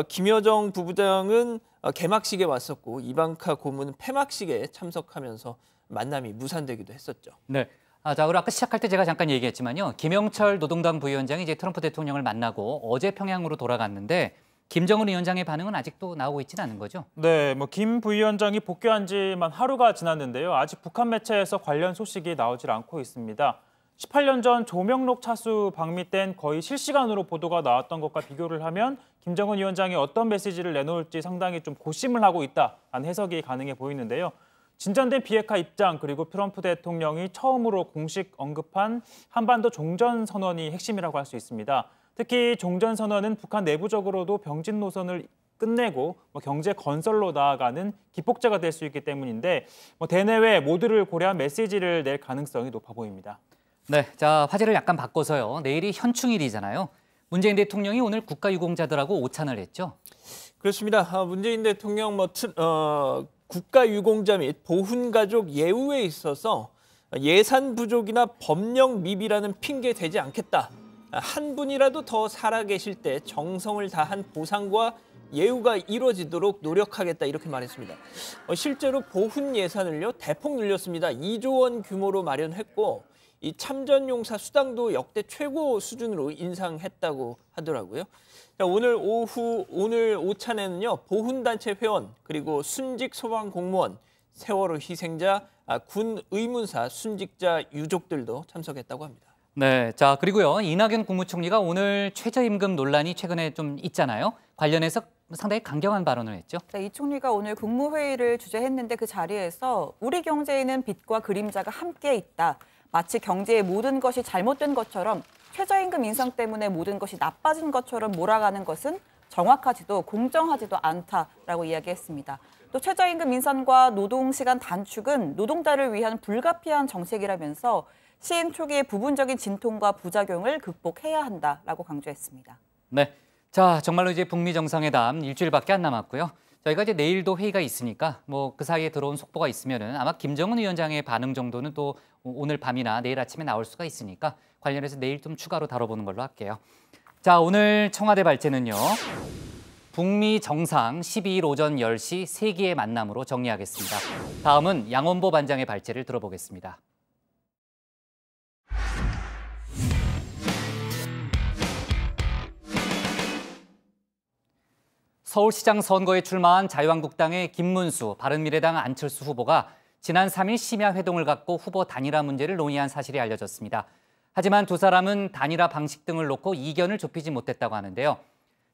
김여정 부부장은 개막식에 왔었고 이방카 고문은 폐막식에 참석하면서 만남이 무산되기도 했었죠. 네. 자, 그리고 아까 시작할 때 제가 잠깐 얘기했지만요. 김영철 노동당 부위원장이 이제 트럼프 대통령을 만나고 어제 평양으로 돌아갔는데 김정은 위원장의 반응은 아직도 나오고 있지는 않은 거죠? 네, 뭐 김 부위원장이 복귀한 지만 하루가 지났는데요. 아직 북한 매체에서 관련 소식이 나오질 않고 있습니다. 18년 전 조명록 차수 방미 땐 거의 실시간으로 보도가 나왔던 것과 비교를 하면 김정은 위원장이 어떤 메시지를 내놓을지 상당히 좀 고심을 하고 있다는 해석이 가능해 보이는데요. 진전된 비핵화 입장 그리고 트럼프 대통령이 처음으로 공식 언급한 한반도 종전선언이 핵심이라고 할 수 있습니다. 특히 종전선언은 북한 내부적으로도 병진 노선을 끝내고 경제 건설로 나아가는 기폭제가 될 수 있기 때문인데 대내외 모두를 고려한 메시지를 낼 가능성이 높아 보입니다. 네, 자 화제를 약간 바꿔서요. 내일이 현충일이잖아요. 문재인 대통령이 오늘 국가유공자들하고 오찬을 했죠. 그렇습니다. 문재인 대통령 국가유공자 및 보훈가족 예우에 있어서 예산 부족이나 법령 미비라는 핑계 대지 않겠다. 한 분이라도 더 살아계실 때 정성을 다한 보상과 예우가 이루어지도록 노력하겠다 이렇게 말했습니다. 실제로 보훈 예산을요 대폭 늘렸습니다. 2조 원 규모로 마련했고 이 참전용사 수당도 역대 최고 수준으로 인상했다고 하더라고요. 자, 오늘 오찬에는요 보훈단체 회원 그리고 순직 소방공무원, 세월호 희생자, 군 의문사 순직자 유족들도 참석했다고 합니다. 네, 자 그리고요 이낙연 국무총리가 오늘 최저임금 논란이 최근에 좀 있잖아요. 관련해서 상당히 강경한 발언을 했죠. 네, 이 총리가 오늘 국무회의를 주재했는데 그 자리에서 우리 경제에는 빛과 그림자가 함께 있다. 마치 경제의 모든 것이 잘못된 것처럼 최저임금 인상 때문에 모든 것이 나빠진 것처럼 몰아가는 것은 정확하지도 공정하지도 않다라고 이야기했습니다. 또 최저임금 인상과 노동시간 단축은 노동자를 위한 불가피한 정책이라면서 시행 초기의 부분적인 진통과 부작용을 극복해야 한다라고 강조했습니다. 네, 자 정말로 이제 북미 정상회담 일주일밖에 안 남았고요. 저희가 이제 내일도 회의가 있으니까 그 사이에 들어온 속보가 있으면은 아마 김정은 위원장의 반응 정도는 또 오늘 밤이나 내일 아침에 나올 수가 있으니까 관련해서 내일 좀 추가로 다뤄보는 걸로 할게요. 자 오늘 청와대 발제는요. 북미 정상 12일 오전 10시 3기의 만남으로 정리하겠습니다. 다음은 양원보 반장의 발제를 들어보겠습니다. 서울시장 선거에 출마한 자유한국당의 김문수, 바른미래당 안철수 후보가 지난 3일 심야 회동을 갖고 후보 단일화 문제를 논의한 사실이 알려졌습니다. 하지만 두 사람은 단일화 방식 등을 놓고 이견을 좁히지 못했다고 하는데요.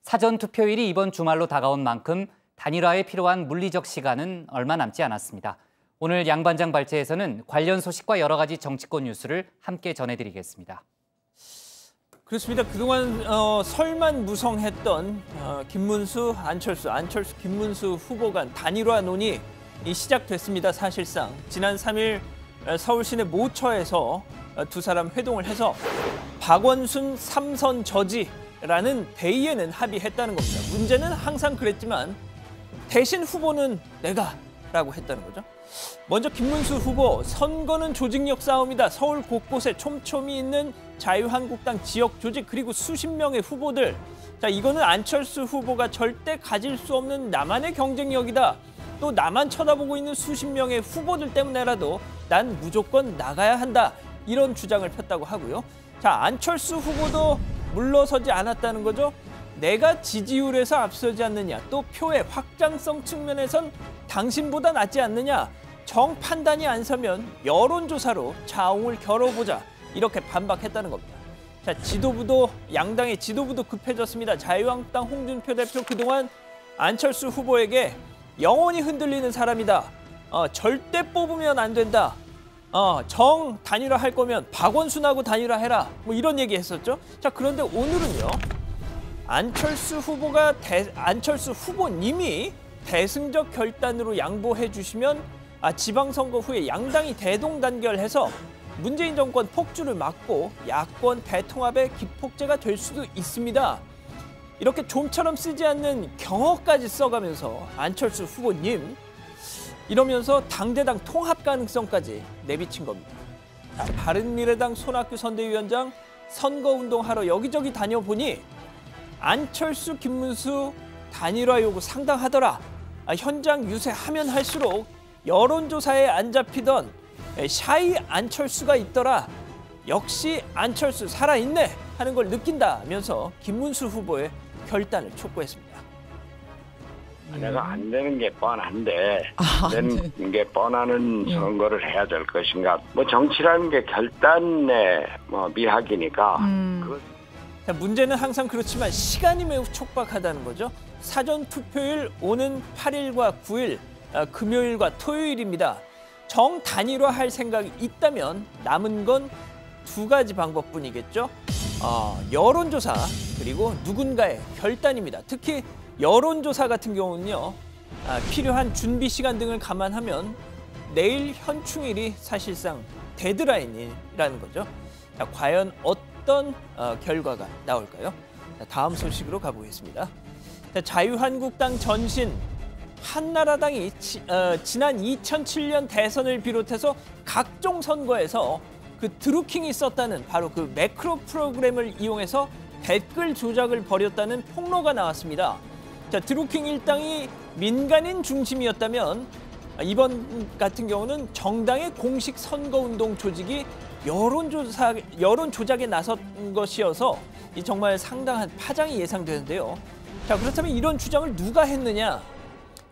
사전 투표일이 이번 주말로 다가온 만큼 단일화에 필요한 물리적 시간은 얼마 남지 않았습니다. 오늘 양 반장 발제에서는 관련 소식과 여러 가지 정치권 뉴스를 함께 전해드리겠습니다. 그렇습니다. 그동안 설만 무성했던 김문수, 안철수, 김문수 후보 간 단일화 논의 시작됐습니다. 사실상 지난 3일 서울 시내 모처에서 두 사람 회동을 해서 박원순 3선 저지라는 대의에는 합의했다는 겁니다. 문제는 항상 그랬지만 대신 후보는 내가라고 했다는 거죠. 먼저 김문수 후보, 선거는 조직력 싸움이다. 서울 곳곳에 촘촘히 있는 자유한국당 지역 조직 그리고 수십 명의 후보들. 자, 이거는 안철수 후보가 절대 가질 수 없는 나만의 경쟁력이다. 또 나만 쳐다보고 있는 수십 명의 후보들 때문에라도 난 무조건 나가야 한다. 이런 주장을 폈다고 하고요. 자, 안철수 후보도 물러서지 않았다는 거죠. 내가 지지율에서 앞서지 않느냐, 또 표의 확장성 측면에선 당신보다 낫지 않느냐, 정 판단이 안 서면 여론조사로 자웅을 겨뤄보자, 이렇게 반박했다는 겁니다. 자, 양당의 지도부도 급해졌습니다. 자유한국당 홍준표 대표 그동안 안철수 후보에게 영원히 흔들리는 사람이다. 절대 뽑으면 안 된다. 정 단일화할 거면 박원순하고 단일화해라. 뭐 이런 얘기 했었죠. 자, 그런데 오늘은요. 안철수 후보님이 대승적 결단으로 양보해 주시면 지방선거 후에 양당이 대동단결해서 문재인 정권 폭주를 막고 야권 대통합의 기폭제가 될 수도 있습니다. 이렇게 좀처럼 쓰지 않는 경어까지 써가면서 안철수 후보님 이러면서 당대당 통합 가능성까지 내비친 겁니다. 바른미래당 손학규 선대위원장 선거운동하러 여기저기 다녀보니 안철수, 김문수 단일화 요구 상당하더라. 현장 유세하면 할수록 여론조사에 안 잡히던 샤이 안철수가 있더라. 역시 안철수 살아있네 하는 걸 느낀다면서 김문수 후보의 결단을 촉구했습니다. 내가 안 되는 게 뻔한데 안 되는 게 뻔하는 선거를 해야 될 것인가. 뭐 정치라는 게 결단의 미학이니까. 자, 문제는 항상 그렇지만 시간이 매우 촉박하다는 거죠. 사전 투표일 오는 8일과 9일, 금요일과 토요일입니다. 정 단일화할 생각이 있다면 남은 건 두 가지 방법뿐이겠죠. 여론조사 그리고 누군가의 결단입니다. 특히 여론조사 같은 경우는요. 필요한 준비 시간 등을 감안하면 내일 현충일이 사실상 데드라인이라는 거죠. 자, 과연 어떤 결과가 나올까요? 자, 다음 소식으로 가보겠습니다. 자, 자유한국당 전신 한나라당이 지난 2007년 대선을 비롯해서 각종 선거에서 그 드루킹이 썼다는 바로 그 매크로 프로그램을 이용해서 댓글 조작을 벌였다는 폭로가 나왔습니다. 자, 드루킹 일당이 민간인 중심이었다면 이번 같은 경우는 정당의 공식 선거운동 조직이 여론 조작에 나선 것이어서 정말 상당한 파장이 예상되는데요. 자, 그렇다면 이런 주장을 누가 했느냐?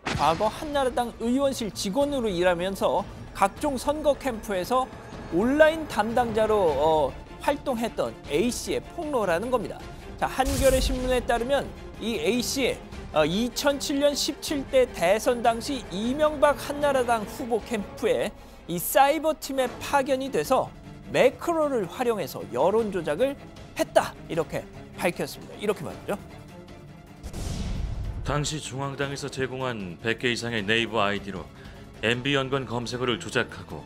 과거 한나라당 의원실 직원으로 일하면서 각종 선거 캠프에서 온라인 담당자로 활동했던 A씨의 폭로라는 겁니다. 자, 한겨레 신문에 따르면 이 A씨 2007년 17대 대선 당시 이명박 한나라당 후보 캠프에 이 사이버팀에 파견이 돼서 매크로를 활용해서 여론 조작을 했다, 이렇게 밝혔습니다. 이렇게 말이죠. 당시 중앙당에서 제공한 100개 이상의 네이버 아이디로 MB 연관 검색어를 조작하고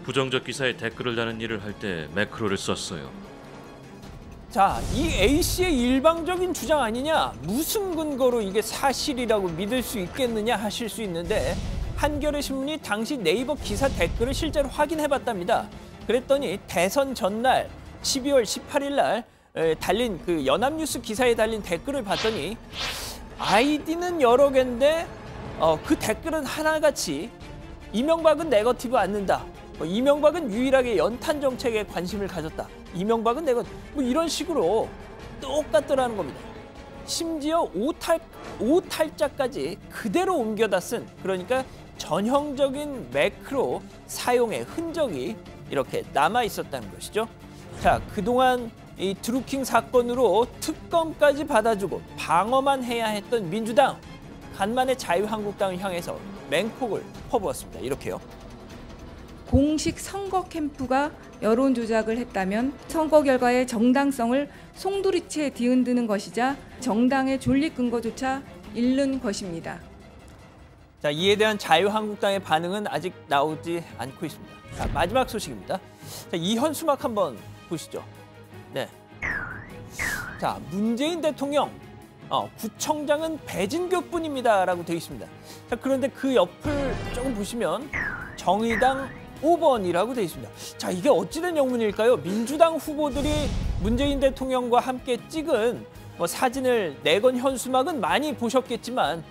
부정적 기사에 댓글을 다는 일을 할 때 매크로를 썼어요. 자, 이 A씨의 일방적인 주장 아니냐? 무슨 근거로 이게 사실이라고 믿을 수 있겠느냐 하실 수 있는데 한겨레 신문이 당시 네이버 기사 댓글을 실제로 확인해봤답니다. 그랬더니 대선 전날 12월 18일 날 달린 그 연합뉴스 기사에 달린 댓글을 봤더니 아이디는 여러 개인데 그 댓글은 하나같이 이명박은 네거티브 않는다. 이명박은 유일하게 연탄 정책에 관심을 가졌다. 이명박은 뭐 이런 식으로 똑같더라는 겁니다. 심지어 오탈자까지 그대로 옮겨다 쓴, 그러니까 전형적인 매크로 사용의 흔적이 이렇게 남아 있었다는 것이죠. 자, 그동안 이 드루킹 사건으로 특검까지 받아주고 방어만 해야 했던 민주당, 간만에 자유한국당을 향해서 맹폭을 퍼부었습니다. 이렇게요. 공식 선거 캠프가 여론 조작을 했다면 선거 결과의 정당성을 송두리째 뒤흔드는 것이자 정당의 존립 근거조차 잃는 것입니다. 자, 이에 대한 자유한국당의 반응은 아직 나오지 않고 있습니다. 자, 마지막 소식입니다. 자, 이현수막 한번 보시죠. 네. 자, 문재인 대통령 구청장은 배진교뿐입니다라고 되어 있습니다. 자, 그런데 그 옆을 조금 보시면 정의당 5번이라고 되어 있습니다. 자, 이게 어찌된 영문일까요? 민주당 후보들이 문재인 대통령과 함께 찍은 사진을 내건 현수막은 많이 보셨겠지만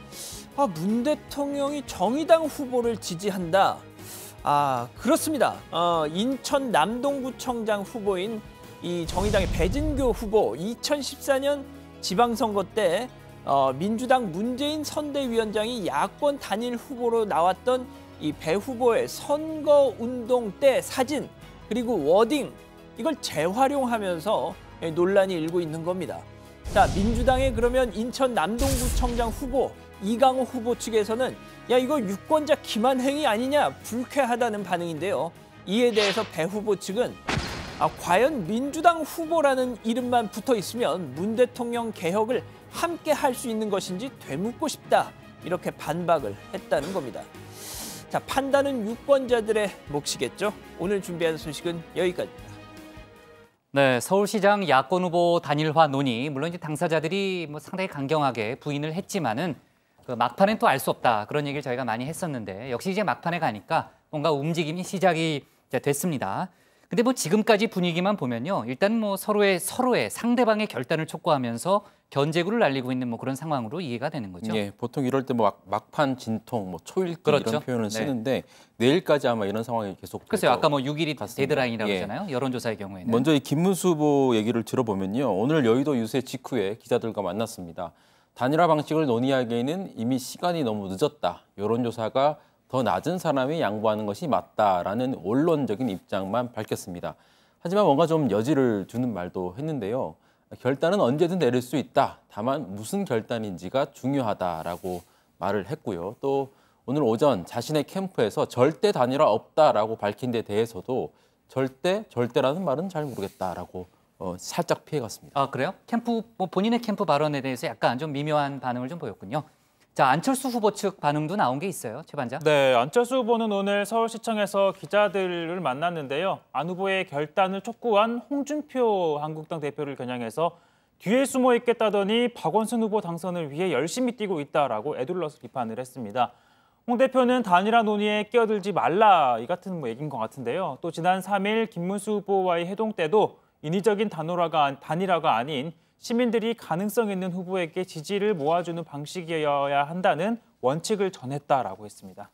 문 대통령이 정의당 후보를 지지한다. 그렇습니다. 인천 남동구청장 후보인 이 정의당의 배진교 후보 2014년 지방선거 때 민주당 문재인 선대위원장이 야권 단일 후보로 나왔던 이 배 후보의 선거운동 때 사진 그리고 워딩, 이걸 재활용하면서 논란이 일고 있는 겁니다. 자, 민주당의 그러면 인천 남동구청장 후보 이강호 후보 측에서는 야, 이거 유권자 기만행위 아니냐, 불쾌하다는 반응인데요. 이에 대해서 배 후보 측은 과연 민주당 후보라는 이름만 붙어 있으면 문 대통령 개혁을 함께 할 수 있는 것인지 되묻고 싶다, 이렇게 반박을 했다는 겁니다. 자, 판단은 유권자들의 몫이겠죠. 오늘 준비한 소식은 여기까지입니다. 네, 서울시장 야권 후보 단일화 논의, 물론 이제 당사자들이 상당히 강경하게 부인을 했지만은 그 막판엔 또 알 수 없다, 그런 얘기를 저희가 많이 했었는데 역시 이제 막판에 가니까 뭔가 움직임이 시작이 됐습니다. 근데 지금까지 분위기만 보면요, 일단 서로의 상대방의 결단을 촉구하면서 견제구를 날리고 있는 그런 상황으로 이해가 되는 거죠. 예, 보통 이럴 때 막판 진통, 초읽기 그렇죠. 이런 표현을 네. 쓰는데 내일까지 아마 이런 상황이 계속. 글쎄요, 아까 6일이 같습니다. 데드라인이라고 예. 했잖아요. 여론조사의 경우에는. 먼저 이 김문수 후보 얘기를 들어보면요, 오늘 여의도 유세 직후에 기자들과 만났습니다. 단일화 방식을 논의하기에는 이미 시간이 너무 늦었다. 여론조사가 더 낮은 사람이 양보하는 것이 맞다라는 원론적인 입장만 밝혔습니다. 하지만 뭔가 좀 여지를 두는 말도 했는데요. 결단은 언제든 내릴 수 있다. 다만 무슨 결단인지가 중요하다라고 말을 했고요. 또 오늘 오전 자신의 캠프에서 절대 단일화 없다라고 밝힌 데 대해서도 절대라는 말은 잘 모르겠다라고 살짝 피해갔습니다. 아, 그래요? 본인의 캠프 발언에 대해서 약간 좀 미묘한 반응을 좀 보였군요. 자, 안철수 후보 측 반응도 나온 게 있어요, 최 반장. 네, 안철수 후보는 오늘 서울시청에서 기자들을 만났는데요. 안 후보의 결단을 촉구한 홍준표 한국당 대표를 겨냥해서 뒤에 숨어 있겠다더니 박원순 후보 당선을 위해 열심히 뛰고 있다라고 에둘러서 비판을 했습니다. 홍 대표는 단일화 논의에 끼어들지 말라 이 같은 얘기인 것 같은데요. 또 지난 3일 김문수 후보와의 회동 때도 인위적인 단일화가 아닌 시민들이 가능성 있는 후보에게 지지를 모아주는 방식이어야 한다는 원칙을 전했다라고 했습니다.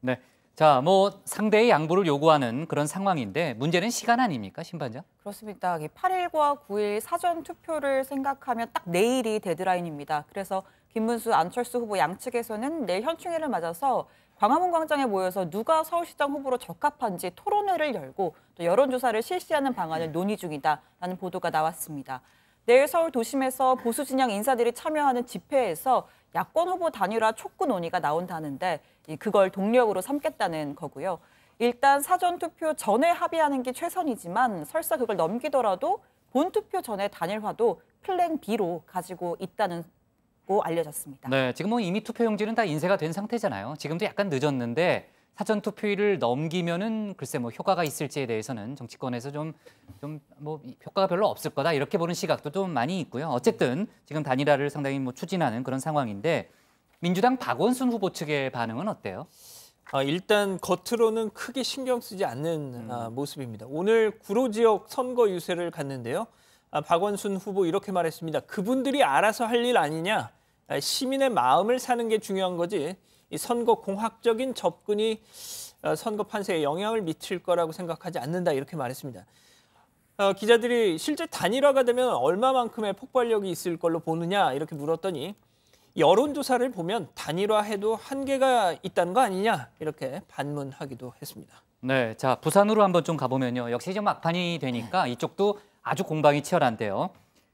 네, 자, 뭐 상대의 양보를 요구하는 그런 상황인데 문제는 시간 아닙니까, 신반장? 그렇습니다. 8일과 9일 사전 투표를 생각하면 딱 내일이 데드라인입니다. 그래서 김문수, 안철수 후보 양측에서는 내일 현충일을 맞아서 광화문 광장에 모여서 누가 서울시장 후보로 적합한지 토론회를 열고 또 여론조사를 실시하는 방안을 논의 중이다라는 보도가 나왔습니다. 내일 서울 도심에서 보수 진영 인사들이 참여하는 집회에서 야권 후보 단일화 촉구 논의가 나온다는데 그걸 동력으로 삼겠다는 거고요. 일단 사전 투표 전에 합의하는 게 최선이지만 설사 그걸 넘기더라도 본투표 전에 단일화도 플랜 B로 가지고 있다는 고 알려졌습니다. 네, 지금 뭐 이미 투표용지는 다 인쇄가 된 상태잖아요. 지금도 약간 늦었는데 사전 투표일을 넘기면은 글쎄 뭐 효과가 있을지에 대해서는 정치권에서 좀 뭐 효과가 별로 없을 거다 이렇게 보는 시각도 좀 많이 있고요. 어쨌든 지금 단일화를 상당히 뭐 추진하는 그런 상황인데 민주당 박원순 후보 측의 반응은 어때요? 일단 겉으로는 크게 신경 쓰지 않는 모습입니다. 오늘 구로 지역 선거 유세를 갔는데요. 박원순 후보 이렇게 말했습니다. 그분들이 알아서 할 일 아니냐. 시민의 마음을 사는 게 중요한 거지. 이 선거 공학적인 접근이 선거 판세에 영향을 미칠 거라고 생각하지 않는다 이렇게 말했습니다. 기자들이 실제 단일화가 되면 얼마만큼의 폭발력이 있을 걸로 보느냐 이렇게 물었더니 여론조사를 보면 단일화해도 한계가 있다는 거 아니냐 이렇게 반문하기도 했습니다. 네, 자 부산으로 한번 좀 가보면요. 역시 좀 막판이 되니까 이쪽도 아주 공방이 치열한데요.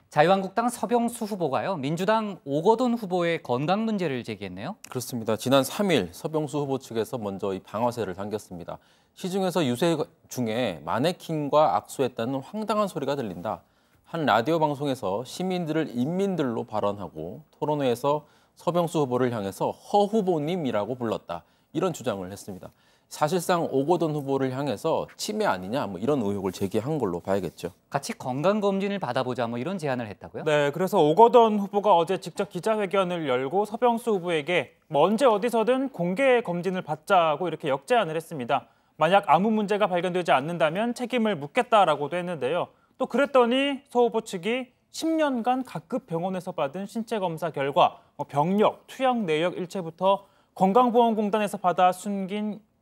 자유한국당 서병수 후보가요. 민주당 오거돈 후보의 건강 문제를 제기했네요. 그렇습니다. 지난 3일 서병수 후보 측에서 먼저 이 방아쇠를 당겼습니다. 시중에서 유세 중에 마네킹과 악수했다는 황당한 소리가 들린다. 한 라디오 방송에서 시민들을 인민들로 발언하고 토론회에서 서병수 후보를 향해서 허 후보님이라고 불렀다. 이런 주장을 했습니다. 사실상 오거돈 후보를 향해서 치매 아니냐 뭐 이런 의혹을 제기한 걸로 봐야겠죠. 같이 건강검진을 받아보자 뭐 이런 제안을 했다고요? 네, 그래서 오거돈 후보가 어제 직접 기자회견을 열고 서병수 후보에게 언제 어디서든 공개 검진을 받자고 이렇게 역제안을 했습니다. 만약 아무 문제가 발견되지 않는다면 책임을 묻겠다라고도 했는데요. 또 그랬더니 서 후보 측이 10년간 각급 병원에서 받은 신체 검사 결과 병력, 투약 내역 일체부터 건강보험공단에서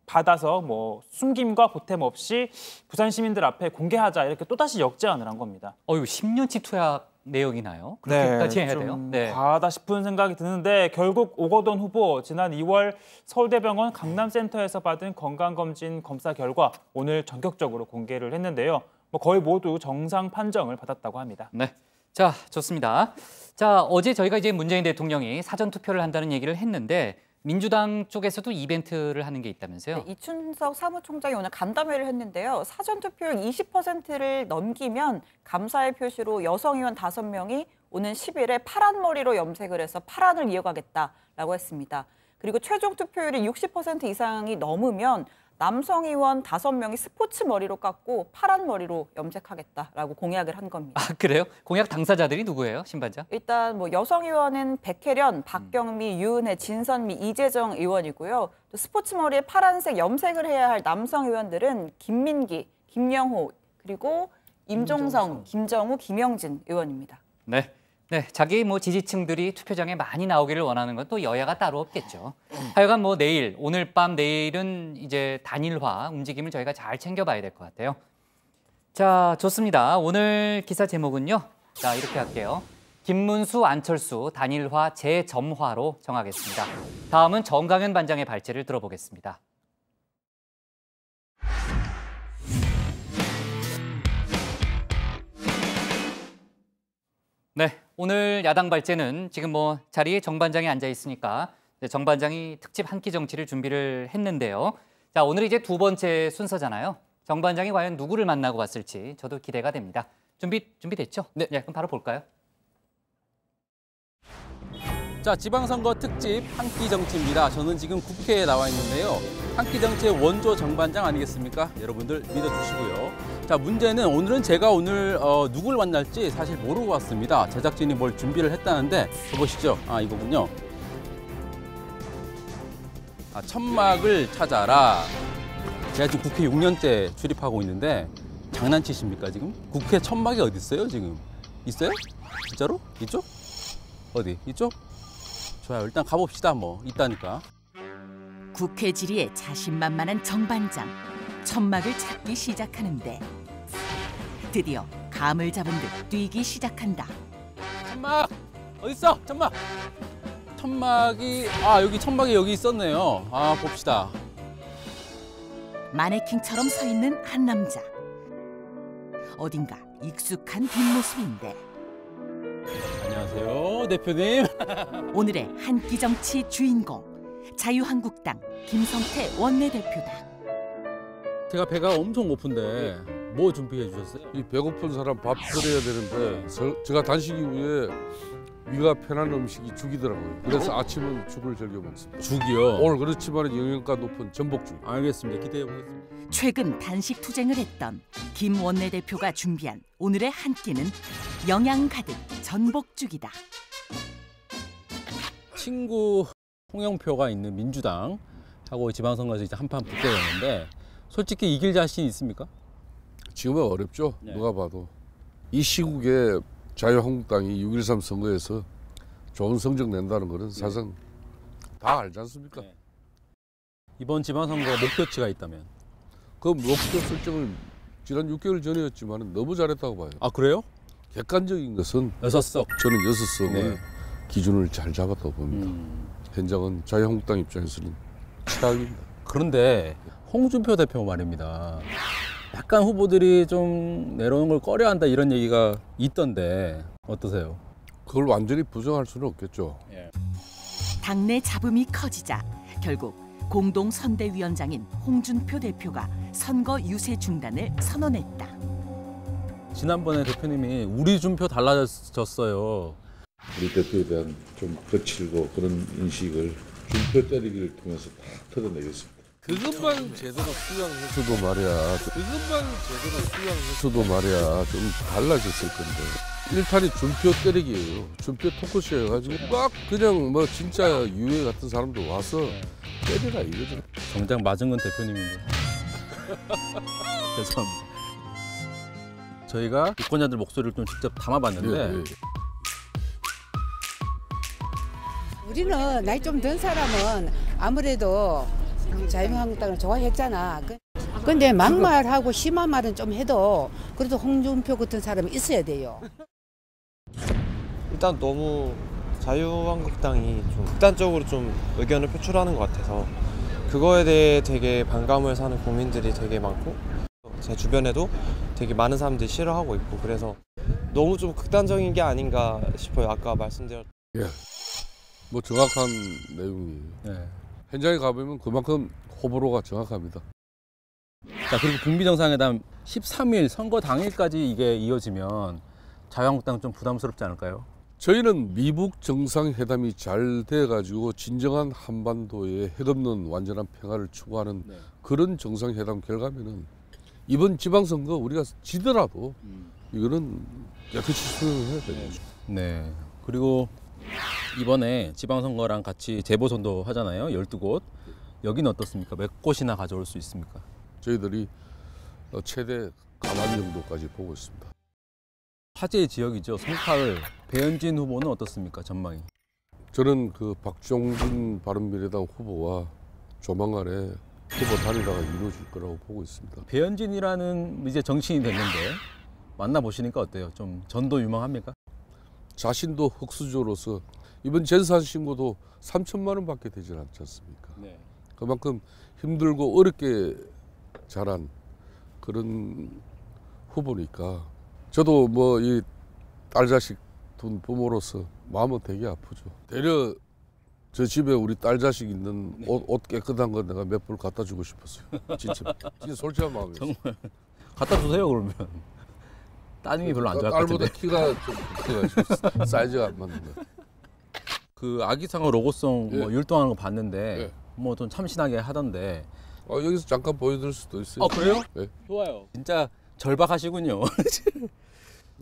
받아서 뭐 숨김과 보탬 없이 부산 시민들 앞에 공개하자 이렇게 또다시 역제안을 한 겁니다. 이거 10년치 투약 내역이나요? 그렇게까지 해야 돼요? 네. 과하다 싶은 생각이 드는데 결국 오거돈 후보 지난 2월 서울대병원 강남센터에서 받은 건강검진 검사 결과 오늘 전격적으로 공개를 했는데요. 뭐 거의 모두 정상 판정을 받았다고 합니다. 네, 자 좋습니다. 자 어제 저희가 이제 문재인 대통령이 사전 투표를 한다는 얘기를 했는데. 민주당 쪽에서도 이벤트를 하는 게 있다면서요? 네, 이춘석 사무총장이 오늘 간담회를 했는데요. 사전투표율 20%를 넘기면 감사의 표시로 여성 의원 5명이 오는 10일에 파란 머리로 염색을 해서 파란을 이어가겠다라고 했습니다. 그리고 최종 투표율이 60% 이상이 넘으면 남성 의원 5명이 스포츠 머리로 깎고 파란 머리로 염색하겠다라고 공약을 한 겁니다. 아 그래요? 공약 당사자들이 누구예요, 신반장? 일단 뭐 여성 의원은 백혜련, 박경미, 유은혜, 진선미, 이재정 의원이고요. 또 스포츠 머리에 파란색 염색을 해야 할 남성 의원들은 김민기, 김영호, 그리고 임종성, 김정우, 김영진 의원입니다. 네. 네, 자기 뭐 지지층들이 투표장에 많이 나오기를 원하는 건 또 여야가 따로 없겠죠. 하여간 뭐 내일, 오늘 밤 내일은 이제 단일화 움직임을 저희가 잘 챙겨봐야 될 것 같아요. 자, 좋습니다. 오늘 기사 제목은요. 자, 이렇게 할게요. 김문수, 안철수 단일화 재점화로 정하겠습니다. 다음은 정강현 반장의 발제를 들어보겠습니다. 네, 오늘 야당 발제는 지금 뭐 자리에 정 반장이 앉아 있으니까 정 반장이 특집 한 끼 정치를 준비를 했는데요. 자, 오늘 이제 두 번째 순서잖아요. 정 반장이 과연 누구를 만나고 왔을지 저도 기대가 됩니다. 준비됐죠? 네. 그럼 바로 볼까요? 자, 지방선거 특집 한 끼 정치입니다. 저는 지금 국회에 나와 있는데요. 한 끼 정치의 원조 정반장 아니겠습니까? 여러분들 믿어주시고요. 자, 문제는 오늘은 제가 오늘 누굴 만날지 사실 모르고 왔습니다. 제작진이 뭘 준비를 했다는데 보시죠. 아, 이거군요. 아, 천막을 찾아라. 제가 지금 국회 6년째 출입하고 있는데 장난치십니까 지금? 국회 천막이 어디 있어요 지금? 있어요? 진짜로? 이쪽? 어디? 이쪽? 좋아요. 일단 가봅시다. 뭐 있다니까. 국회 지리에 자신만만한 정반장. 천막을 찾기 시작하는데 드디어 감을 잡은 듯 뛰기 시작한다. 천막! 어딨어? 천막! 천막이 여기 천막이 여기 있었네요. 아, 봅시다. 마네킹처럼 서 있는 한 남자. 어딘가 익숙한 뒷모습인데. 안녕하세요, 대표님. 오늘의 한 끼 정치 주인공 자유한국당 김성태 원내대표다. 제가 배가 엄청 고픈데 뭐 준비해 주셨어요? 이 배고픈 사람 밥 드려야 되는데 제가 단식 이후에 위가 편한 음식이 죽이더라고요. 그래서 아침은 죽을 즐겨 먹습니다. 죽이요? 오늘 그렇지만 영양가 높은 전복죽. 알겠습니다. 기대해 보겠습니다. 최근 단식 투쟁을 했던 김 원내대표가 준비한 오늘의 한 끼는 영양 가득 전복죽이다. 친구 홍영표가 있는 민주당하고 지방선거에서 이제 한판 붙게 되는데 솔직히 이길 자신 있습니까? 지금은 어렵죠. 누가 봐도. 이 시국에 자유한국당이 6.13 선거에서 좋은 성적 낸다는 것은 사실상 다 알지 않습니까? 네. 이번 지방선거 목표치가 있다면? 그 목표 설정을 지난 6개월 전이었지만 너무 잘했다고 봐요. 아, 그래요? 객관적인 것은 6석. 저는 6석을 네. 기준을 잘 잡았다고 봅니다. 현장은 자유한국당 입장에서는 최악입니다. 그런데 홍준표 대표 말입니다. 약간 후보들이 좀 내려오는 걸 꺼려한다 이런 얘기가 있던데 어떠세요? 그걸 완전히 부정할 수는 없겠죠. 예. 당내 잡음이 커지자 결국 공동선대위원장인 홍준표 대표가 선거 유세 중단을 선언했다. 지난번에 대표님이 우리 준표 달라졌어요. 우리 대표에 대한 좀 거칠고 그런 인식을 준표 때리기를 통해서 다 털어내겠습니다. 그것만 제대로 수양해서도 말이야. 좀 달라졌을 건데. 1탄이 준표 때리기예요. 준표 토크쇼 해가지고 막 그냥 뭐 진짜 유해 같은 사람도 와서 때리라 이거죠. 정작 맞은 건 대표님인데. 죄송합니다. 저희가 유권자들 목소리를 좀 직접 담아봤는데 우리는 나이 좀 든 사람은 아무래도 자유한국당을 좋아했잖아. 근데 막말하고 심한 말은 좀 해도 그래도 홍준표 같은 사람이 있어야 돼요. 일단 너무 자유한국당이 좀 극단적으로 좀 의견을 표출하는 것 같아서 그거에 대해 되게 반감을 사는 국민들이 되게 많고 제 주변에도 되게 많은 사람들이 싫어하고 있고 그래서 너무 좀 극단적인 게 아닌가 싶어요. 아까 말씀드렸던. 예. 뭐 정확한 내용이에요. 네. 현장에 가보면 그만큼 호불호가 정확합니다. 자, 그리고 북미 정상회담 13일 선거 당일까지 이게 이어지면 자유한국당은 좀 부담스럽지 않을까요? 저희는 미북 정상회담이 잘 돼가지고 진정한 한반도에 핵없는 완전한 평화를 추구하는 그런 정상회담 결과면은 이번 지방선거 우리가 지더라도 이거는 깨끗이 수용해야 되는 거죠. 네. 그리고 이번에 지방선거랑 같이 재보선도 하잖아요. 12곳. 여기는 어떻습니까? 몇 곳이나 가져올 수 있습니까? 저희들이 최대 가만 정도까지 보고 있습니다. 화제의 지역이죠. 성파을. 배현진 후보는 어떻습니까? 전망이. 저는 그 박종진 바른미래당 후보와 조만간에 후보 단일화가 이루어질 거라고 보고 있습니다. 배현진이라는 이제 정치인이 됐는데 만나보시니까 어때요? 좀 전도 유망합니까? 자신도 흑수저로서 이번 재산 신고도 3천만 원밖에 되지 않지 않습니까? 네. 그만큼 힘들고 어렵게 자란 그런 후보니까 저도 뭐 이 딸 자식 둔 부모로서 마음은 되게 아프죠. 되려 저 집에 우리 딸 자식 있는 옷 깨끗한 거 내가 몇 불 갖다 주고 싶었어요. 진짜 솔직한 마음이에요. 정말 갖다 주세요 그러면. 따님이 별로 안 좋아할 것 같은데. 딸보다 키가 좀 커가지고 사이즈가 안 맞는 거야. 그 아기상어 로고송 예. 뭐 율동하는 거 봤는데 예. 뭐 좀 참신하게 하던데. 여기서 잠깐 보여드릴 수도 있어요. 그래요? 네. 좋아요. 진짜 절박하시군요.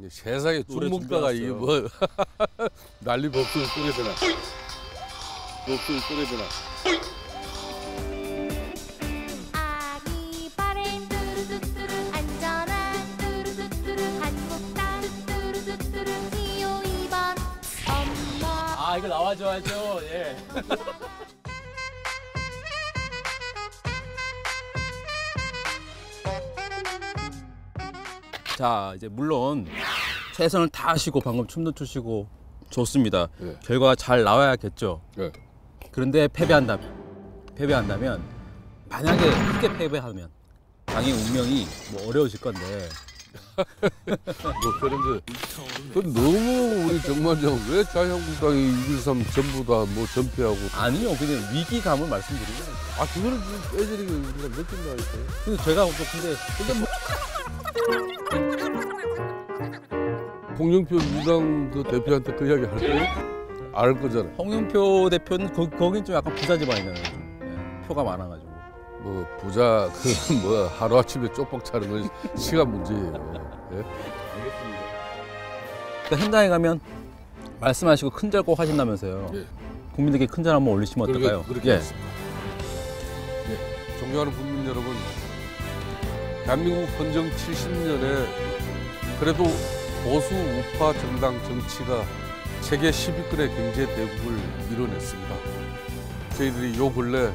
세상에 노래 중문가가 이게 준비해왔어요. 뭐 난리 법석을 끓여야 되나? 법석을 끓여야 되나? 아기 발에 뚜루뚜뚜루 안전한 뚜루뚜뚜루 한국당 뚜루뚜뚜루 기호 2번 엄마. 이거 나와줘야죠. 예. 자, 이제 물론 최선을 다하시고 방금 춤도 추시고 좋습니다. 네. 결과가 잘 나와야겠죠. 네. 그런데 패배한다면 만약에 크게 패배하면 당의 운명이 뭐 어려우실 건데. 뭐 그런데 너무 우리 정만장 왜 자유한국당이 113 전부 다 뭐 전패하고. 아니요, 그냥 위기감을 말씀드리는 거죠. 그거를 애들이 우리가 느낀다니까요. 근데 제가 근데 뭐 홍영표 민주당 그 대표한테 그 이야기 할 거예요? 알 거잖아. 홍영표 대표는 거긴 좀 약간 부자 집안이잖아요. 예, 표가 많아가지고. 뭐 부자 뭐 하루 아침에 쪽박 차는 건 시간 문제예요. 예? 알겠습니다. 그러니까 현장에 가면 말씀하시고 큰절 꼭 하신다면서요. 예. 국민들께 큰절 한번 올리시면 어떨까요? 그렇게 했습니다. 예. 존경하는 국민 여러분, 대한민국 헌정 70년에 그래도 보수 우파 정당 정치가 세계 10위권의 경제 대국을 이뤄냈습니다. 저희들이 요 근래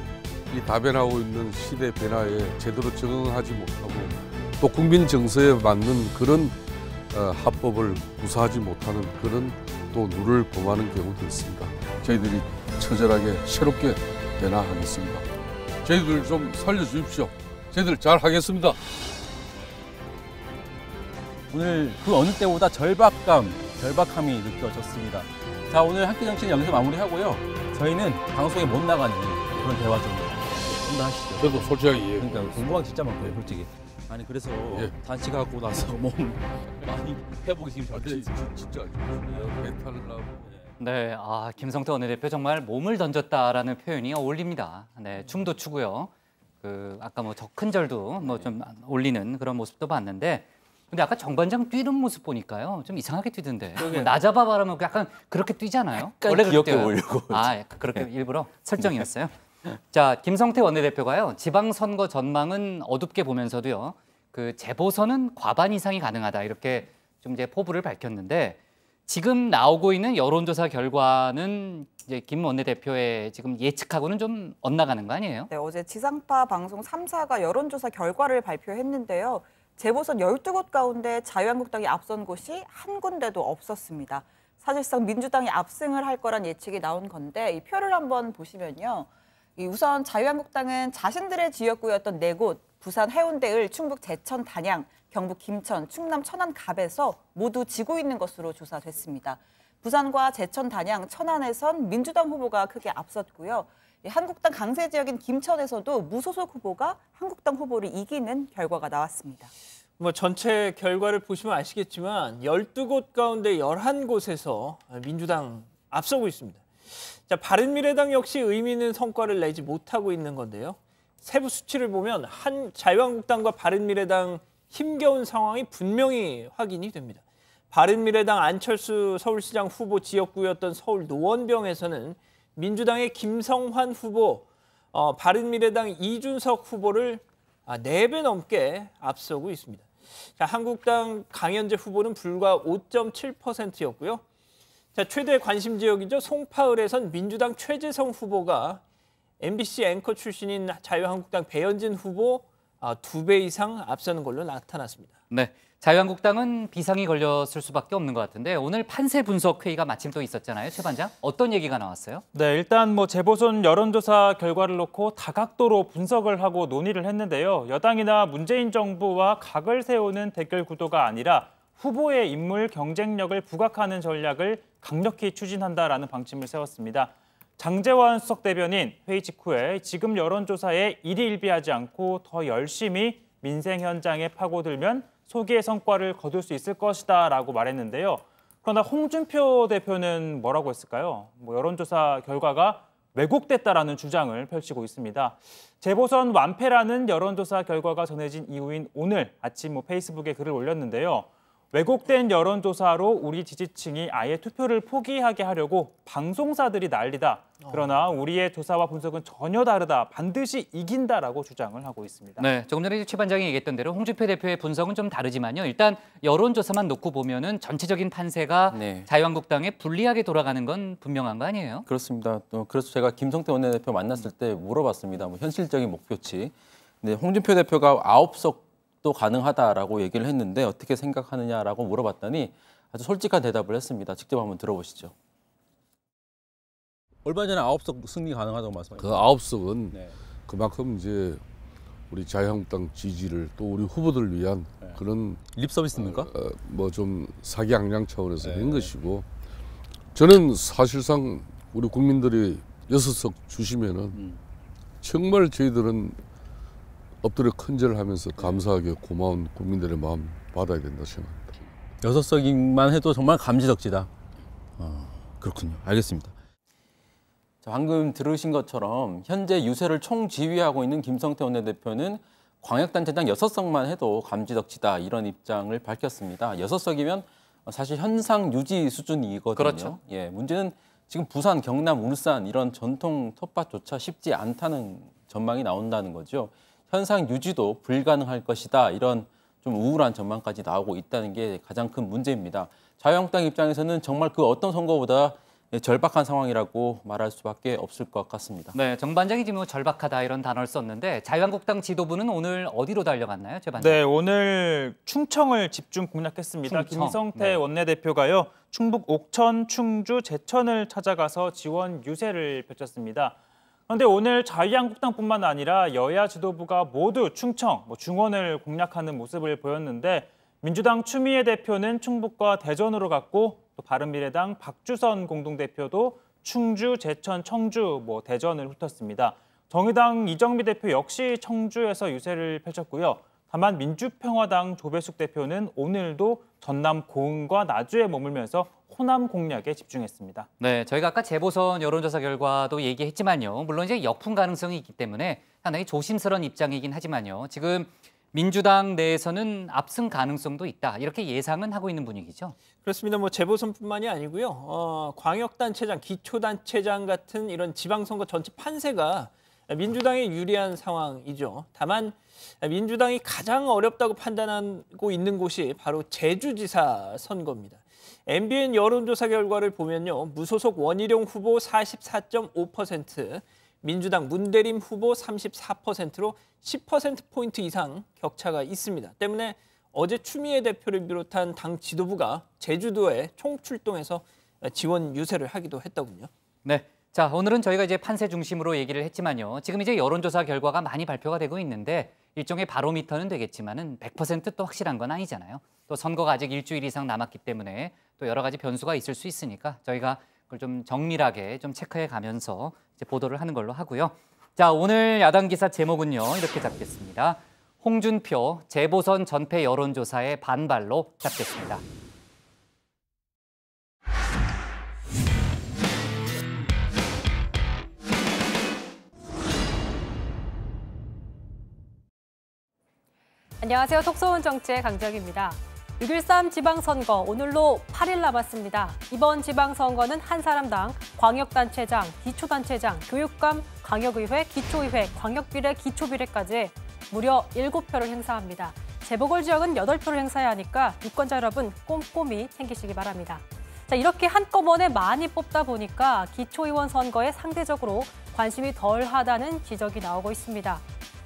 이 다변하고 있는 시대 변화에 제대로 적응하지 못하고 또 국민 정서에 맞는 그런 합법을 구사하지 못하는 그런 또 누를 범하는 경우도 있습니다. 저희들이 처절하게 새롭게 변화하겠습니다. 저희들 좀 살려주십시오. 저희들 잘 하겠습니다. 오늘 그 어느 때보다 절박함이 느껴졌습니다. 자, 오늘 한끼 정치는 여기서 마무리하고요. 저희는 방송에 못 나가는 그런 대화 좀 하시죠. 저도 솔직하게 이해해요. 그러니까 궁금한 게 진짜 많고요, 솔직히. 아니 그래서 단식하고 나서 몸 많이 회복이 지금 잘 됐지. 진짜 배탈을 나고. 네, 김성태 원내대표 정말 몸을 던졌다라는 표현이 어울립니다. 네, 춤도 추고요. 아까 뭐 적큰절도 뭐 좀 올리는 그런 모습도 봤는데, 근데 아까 정반장 뛰는 모습 보니까요, 좀 이상하게 뛰던데. 나 잡아봐라면 약간 그렇게 뛰잖아요. 원래 귀엽게 보이려고. 약간 그렇게 일부러 설정이었어요. 자, 김성태 원내대표가요, 지방선거 전망은 어둡게 보면서도요, 재보선은 과반 이상이 가능하다 이렇게 좀 이제 포부를 밝혔는데, 지금 나오고 있는 여론조사 결과는 이제 김 원내대표의 지금 예측하고는 좀 엇나가는 거 아니에요? 네, 어제 지상파 방송 3사가 여론조사 결과를 발표했는데요. 재보선 12곳 가운데 자유한국당이 앞선 곳이 한 군데도 없었습니다. 사실상 민주당이 압승을 할 거란 예측이 나온 건데, 이 표를 한번 보시면요. 우선 자유한국당은 자신들의 지역구였던 4곳, 부산 해운대을, 충북 제천 단양, 경북 김천, 충남 천안 갑에서 모두 지고 있는 것으로 조사됐습니다. 부산과 제천 단양, 천안에선 민주당 후보가 크게 앞섰고요. 한국당 강세 지역인 김천에서도 무소속 후보가 한국당 후보를 이기는 결과가 나왔습니다. 뭐 전체 결과를 보시면 아시겠지만 12곳 가운데 11곳에서 민주당 앞서고 있습니다. 자, 바른미래당 역시 의미 있는 성과를 내지 못하고 있는 건데요. 세부 수치를 보면 자유한국당과 바른미래당 힘겨운 상황이 분명히 확인이 됩니다. 바른미래당 안철수 서울시장 후보 지역구였던 서울 노원병에서는 민주당의 김성환 후보, 바른미래당 이준석 후보를 4배 넘게 앞서고 있습니다. 자, 한국당 강현재 후보는 불과 5.7%였고요. 자, 최대 관심 지역이죠. 송파을에선 민주당 최재성 후보가 MBC 앵커 출신인 자유한국당 배현진 후보 2배 이상 앞서는 걸로 나타났습니다. 네, 자유한국당은 비상이 걸렸을 수밖에 없는 것 같은데, 오늘 판세 분석 회의가 마침 또 있었잖아요, 최 반장. 어떤 얘기가 나왔어요? 네, 일단 뭐 재보선 여론조사 결과를 놓고 다각도로 분석을 하고 논의를 했는데요. 여당이나 문재인 정부와 각을 세우는 대결 구도가 아니라 후보의 인물 경쟁력을 부각하는 전략을 강력히 추진한다라는 방침을 세웠습니다. 장제원 수석 대변인 회의 직후에 지금 여론조사에 일희일비하지 않고 더 열심히 민생 현장에 파고들면 소기의 성과를 거둘 수 있을 것이다라고 말했는데요. 그러나 홍준표 대표는 뭐라고 했을까요? 여론조사 결과가 왜곡됐다라는 주장을 펼치고 있습니다. 재보선 완패라는 여론조사 결과가 전해진 이후인 오늘 아침 페이스북에 글을 올렸는데요. 왜곡된 여론조사로 우리 지지층이 아예 투표를 포기하게 하려고 방송사들이 난리다. 그러나 우리의 조사와 분석은 전혀 다르다. 반드시 이긴다라고 주장을 하고 있습니다. 네, 조금 전에 최 반장이 얘기했던 대로 홍준표 대표의 분석은 좀 다르지만요. 일단 여론조사만 놓고 보면은 전체적인 판세가 자유한국당에 불리하게 돌아가는 건 분명한 거 아니에요? 그렇습니다. 그래서 제가 김성태 원내대표 만났을 때 물어봤습니다. 현실적인 목표치. 근데 홍준표 대표가 9석 도 가능하다라고 얘기를 했는데 어떻게 생각하느냐라고 물어봤더니 아주 솔직한 대답을 했습니다. 직접 한번 들어보시죠. 얼마 전에 9석 승리 가능하다고 말씀하셨죠. 그 9석은 그만큼 이제 우리 자유한국당 지지를 또 우리 후보들을 위한 그런 립 서비스입니까? 뭐 좀 사기양양 차원에서 한 것이고 저는 사실상 우리 국민들이 6석 주시면은 정말 저희들은 엎드려 큰절하면서 감사하게 고마운 국민들의 마음 받아야 된다 생각합니다. 6석이만 해도 정말 감지덕지다. 그렇군요. 알겠습니다. 자, 방금 들으신 것처럼 현재 유세를 총지휘하고 있는 김성태 원내대표는 광역단체장 6석만 해도 감지덕지다 이런 입장을 밝혔습니다. 6석이면 사실 현상 유지 수준이거든요. 그렇죠. 예, 문제는 지금 부산, 경남, 울산 이런 전통 텃밭조차 쉽지 않다는 전망이 나온다는 거죠. 현상 유지도 불가능할 것이다. 이런 좀 우울한 전망까지 나오고 있다는 게 가장 큰 문제입니다. 자유한국당 입장에서는 정말 그 어떤 선거보다 절박한 상황이라고 말할 수밖에 없을 것 같습니다. 네, 정 반장이 지금 절박하다 이런 단어를 썼는데 자유한국당 지도부는 오늘 어디로 달려갔나요, 최 반장? 네, 오늘 충청을 집중 공략했습니다. 충청. 김성태 원내대표가요. 충북 옥천, 충주, 제천을 찾아가서 지원 유세를 펼쳤습니다. 그런데 오늘 자유한국당뿐만 아니라 여야 지도부가 모두 충청, 중원을 공략하는 모습을 보였는데 민주당 추미애 대표는 충북과 대전으로 갔고 또 바른미래당 박주선 공동대표도 충주, 제천, 청주, 대전을 훑었습니다. 정의당 이정미 대표 역시 청주에서 유세를 펼쳤고요. 다만 민주평화당 조배숙 대표는 오늘도 전남 고흥과 나주에 머물면서 호남 공략에 집중했습니다. 네, 저희가 아까 재보선 여론조사 결과도 얘기했지만요. 물론 이제 역풍 가능성이 있기 때문에 상당히 조심스러운 입장이긴 하지만요. 지금 민주당 내에서는 압승 가능성도 있다. 이렇게 예상은 하고 있는 분위기죠. 그렇습니다. 재보선뿐만이 아니고요. 광역단체장, 기초단체장 같은 이런 지방선거 전체 판세가 민주당에 유리한 상황이죠. 다만 민주당이 가장 어렵다고 판단하고 있는 곳이 바로 제주지사 선거입니다. MBN 여론조사 결과를 보면요. 무소속 원희룡 후보 44.5%, 민주당 문대림 후보 34%로 10%포인트 이상 격차가 있습니다. 때문에 어제 추미애 대표를 비롯한 당 지도부가 제주도에 총출동해서 지원 유세를 하기도 했더군요. 네. 자, 오늘은 저희가 이제 판세 중심으로 얘기를 했지만요. 지금 이제 여론조사 결과가 많이 발표가 되고 있는데 일종의 바로미터는 되겠지만은 100% 또 확실한 건 아니잖아요. 또 선거가 아직 일주일 이상 남았기 때문에 또 여러 가지 변수가 있을 수 있으니까 저희가 그걸 좀 정밀하게 좀 체크해 가면서 이제 보도를 하는 걸로 하고요. 자, 오늘 야당 기사 제목은요. 이렇게 잡겠습니다. 홍준표 재보선 전패 여론조사의 반발로 잡겠습니다. 안녕하세요. 톡소원 정치의 강정입니다. 6.13 지방선거 오늘로 8일 남았습니다. 이번 지방선거는 한 사람당 광역단체장, 기초단체장, 교육감, 광역의회, 기초의회, 광역비례, 기초비례까지 무려 7표를 행사합니다. 재보궐지역은 8표를 행사해야 하니까 유권자 여러분 꼼꼼히 챙기시기 바랍니다. 자, 이렇게 한꺼번에 많이 뽑다 보니까 기초의원 선거에 상대적으로 관심이 덜하다는 지적이 나오고 있습니다.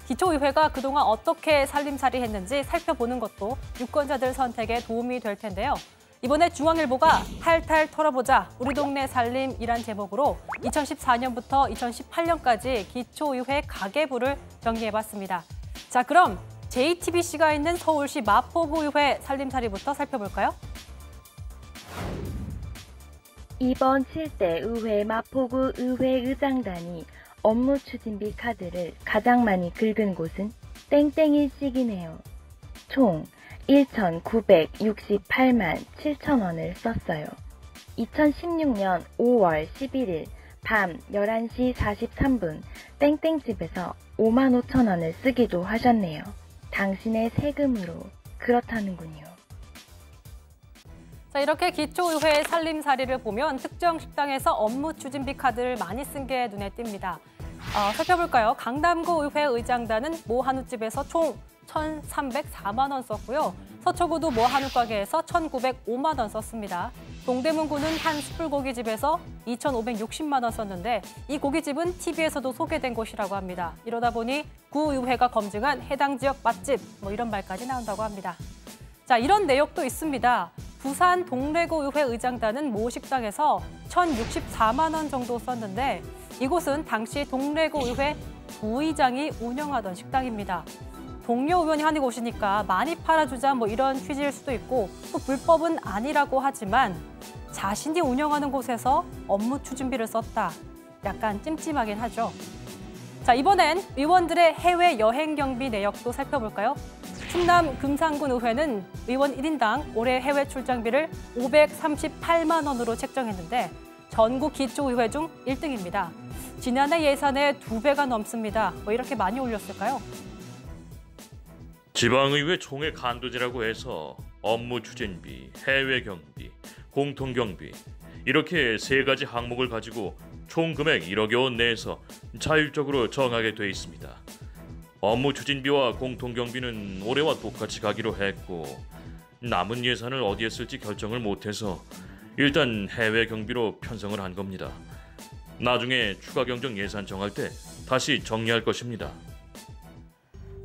기초의회가 그동안 어떻게 살림살이했는지 살펴보는 것도 유권자들 선택에 도움이 될 텐데요. 이번에 중앙일보가 탈탈 털어보자 우리 동네 살림이란 제목으로 2014년부터 2018년까지 기초의회 가계부를 정리해봤습니다. 자, 그럼 JTBC가 있는 서울시 마포구의회 살림살이부터 살펴볼까요? 이번 7대 의회 마포구 의회의장단이 업무 추진비 카드를 가장 많이 긁은 곳은 땡땡일씩이네요. 총 1,968만 7천 원을 썼어요. 2016년 5월 11일 밤 11시 43분 땡땡집에서 5만 5천 원을 쓰기도 하셨네요. 당신의 세금으로 그렇다는군요. 자, 이렇게 기초의회 살림살이를 보면 특정 식당에서 업무 추진비 카드를 많이 쓴 게 눈에 띕니다. 살펴볼까요? 강남구 의회 의장단은 모 한우집에서 총 1,304만 원 썼고요. 서초구도 모 한우 가게에서 1,905만 원 썼습니다. 동대문구는 한 숯불고기집에서 2,560만 원 썼는데 이 고깃집은 TV에서도 소개된 곳이라고 합니다. 이러다 보니 구의회가 검증한 해당 지역 맛집 이런 말까지 나온다고 합니다. 자, 이런 내역도 있습니다. 부산 동래구 의회 의장단은 모 식당에서 1,064만 원 정도 썼는데 이곳은 당시 동래구 의회 부의장이 운영하던 식당입니다. 동료 의원이 하는 곳이니까 많이 팔아주자 이런 취지일 수도 있고 또 불법은 아니라고 하지만 자신이 운영하는 곳에서 업무 추진비를 썼다. 약간 찜찜하긴 하죠. 자, 이번엔 의원들의 해외 여행 경비 내역도 살펴볼까요? 충남 금산군 의회는 의원 1인당 올해 해외 출장비를 538만 원으로 책정했는데 전국 기초의회 중 1등입니다. 지난해 예산의 2배가 넘습니다. 이렇게 많이 올렸을까요? 지방의회 총회 간도제라고 해서 업무 추진비, 해외 경비, 공통 경비 이렇게 3가지 항목을 가지고 총 금액 1억여 원 내에서 자율적으로 정하게 돼 있습니다. 업무 추진비와 공통 경비는 올해와 똑같이 가기로 했고 남은 예산을 어디에 쓸지 결정을 못해서 일단 해외 경비로 편성을 한 겁니다. 나중에 추가 경정 예산 정할 때 다시 정리할 것입니다.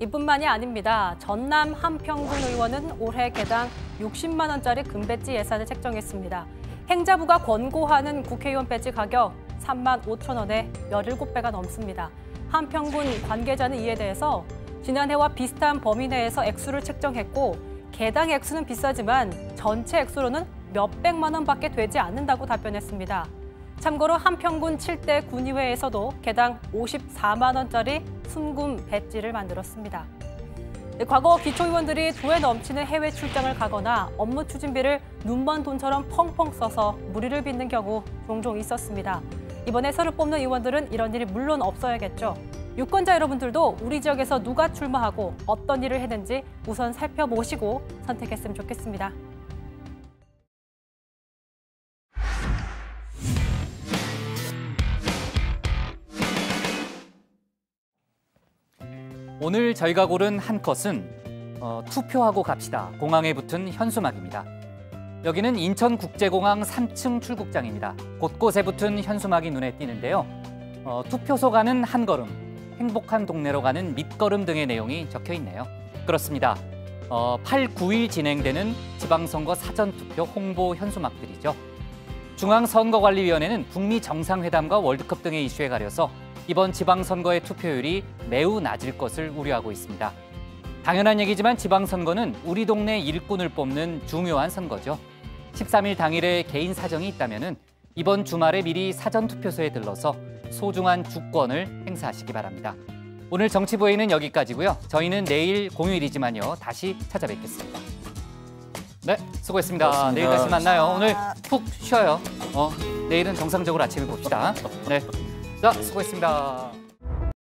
이뿐만이 아닙니다. 전남 한평군 의원은 올해 개당 60만 원짜리 금배지 예산을 책정했습니다. 행자부가 권고하는 국회의원 배지 가격 3만 5천 원에 17배가 넘습니다. 한평군 관계자는 이에 대해서 지난해와 비슷한 범위 내에서 액수를 책정했고 개당 액수는 비싸지만 전체 액수로는 몇백만 원밖에 되지 않는다고 답변했습니다. 참고로 한평군 7대 군의회에서도 개당 54만 원짜리 순금 배지를 만들었습니다. 과거 기초의원들이 도에 넘치는 해외 출장을 가거나 업무 추진비를 눈먼 돈처럼 펑펑 써서 무리를 빚는 경우 종종 있었습니다. 이번에 새로 뽑는 의원들은 이런 일이 물론 없어야겠죠. 유권자 여러분들도 우리 지역에서 누가 출마하고 어떤 일을 했는지 우선 살펴보시고 선택했으면 좋겠습니다. 오늘 저희가 고른 한 컷은 투표하고 갑시다. 공항에 붙은 현수막입니다. 여기는 인천국제공항 3층 출국장입니다. 곳곳에 붙은 현수막이 눈에 띄는데요. 투표소 가는 한 걸음, 행복한 동네로 가는 밑걸음 등의 내용이 적혀 있네요. 그렇습니다. 8, 9일 진행되는 지방선거 사전투표 홍보 현수막들이죠. 중앙선거관리위원회는 북미 정상회담과 월드컵 등의 이슈에 가려서 이번 지방선거의 투표율이 매우 낮을 것을 우려하고 있습니다. 당연한 얘기지만 지방선거는 우리 동네 일꾼을 뽑는 중요한 선거죠. 13일 당일에 개인 사정이 있다면 이번 주말에 미리 사전투표소에 들러서 소중한 주권을 행사하시기 바랍니다. 오늘 정치부회의는 여기까지고요. 저희는 내일 공휴일이지만요. 다시 찾아뵙겠습니다. 네, 수고했습니다. 고맙습니다. 내일 다시 만나요. 오늘 푹 쉬어요. 내일은 정상적으로 아침을 봅시다. 네, 자, 수고했습니다.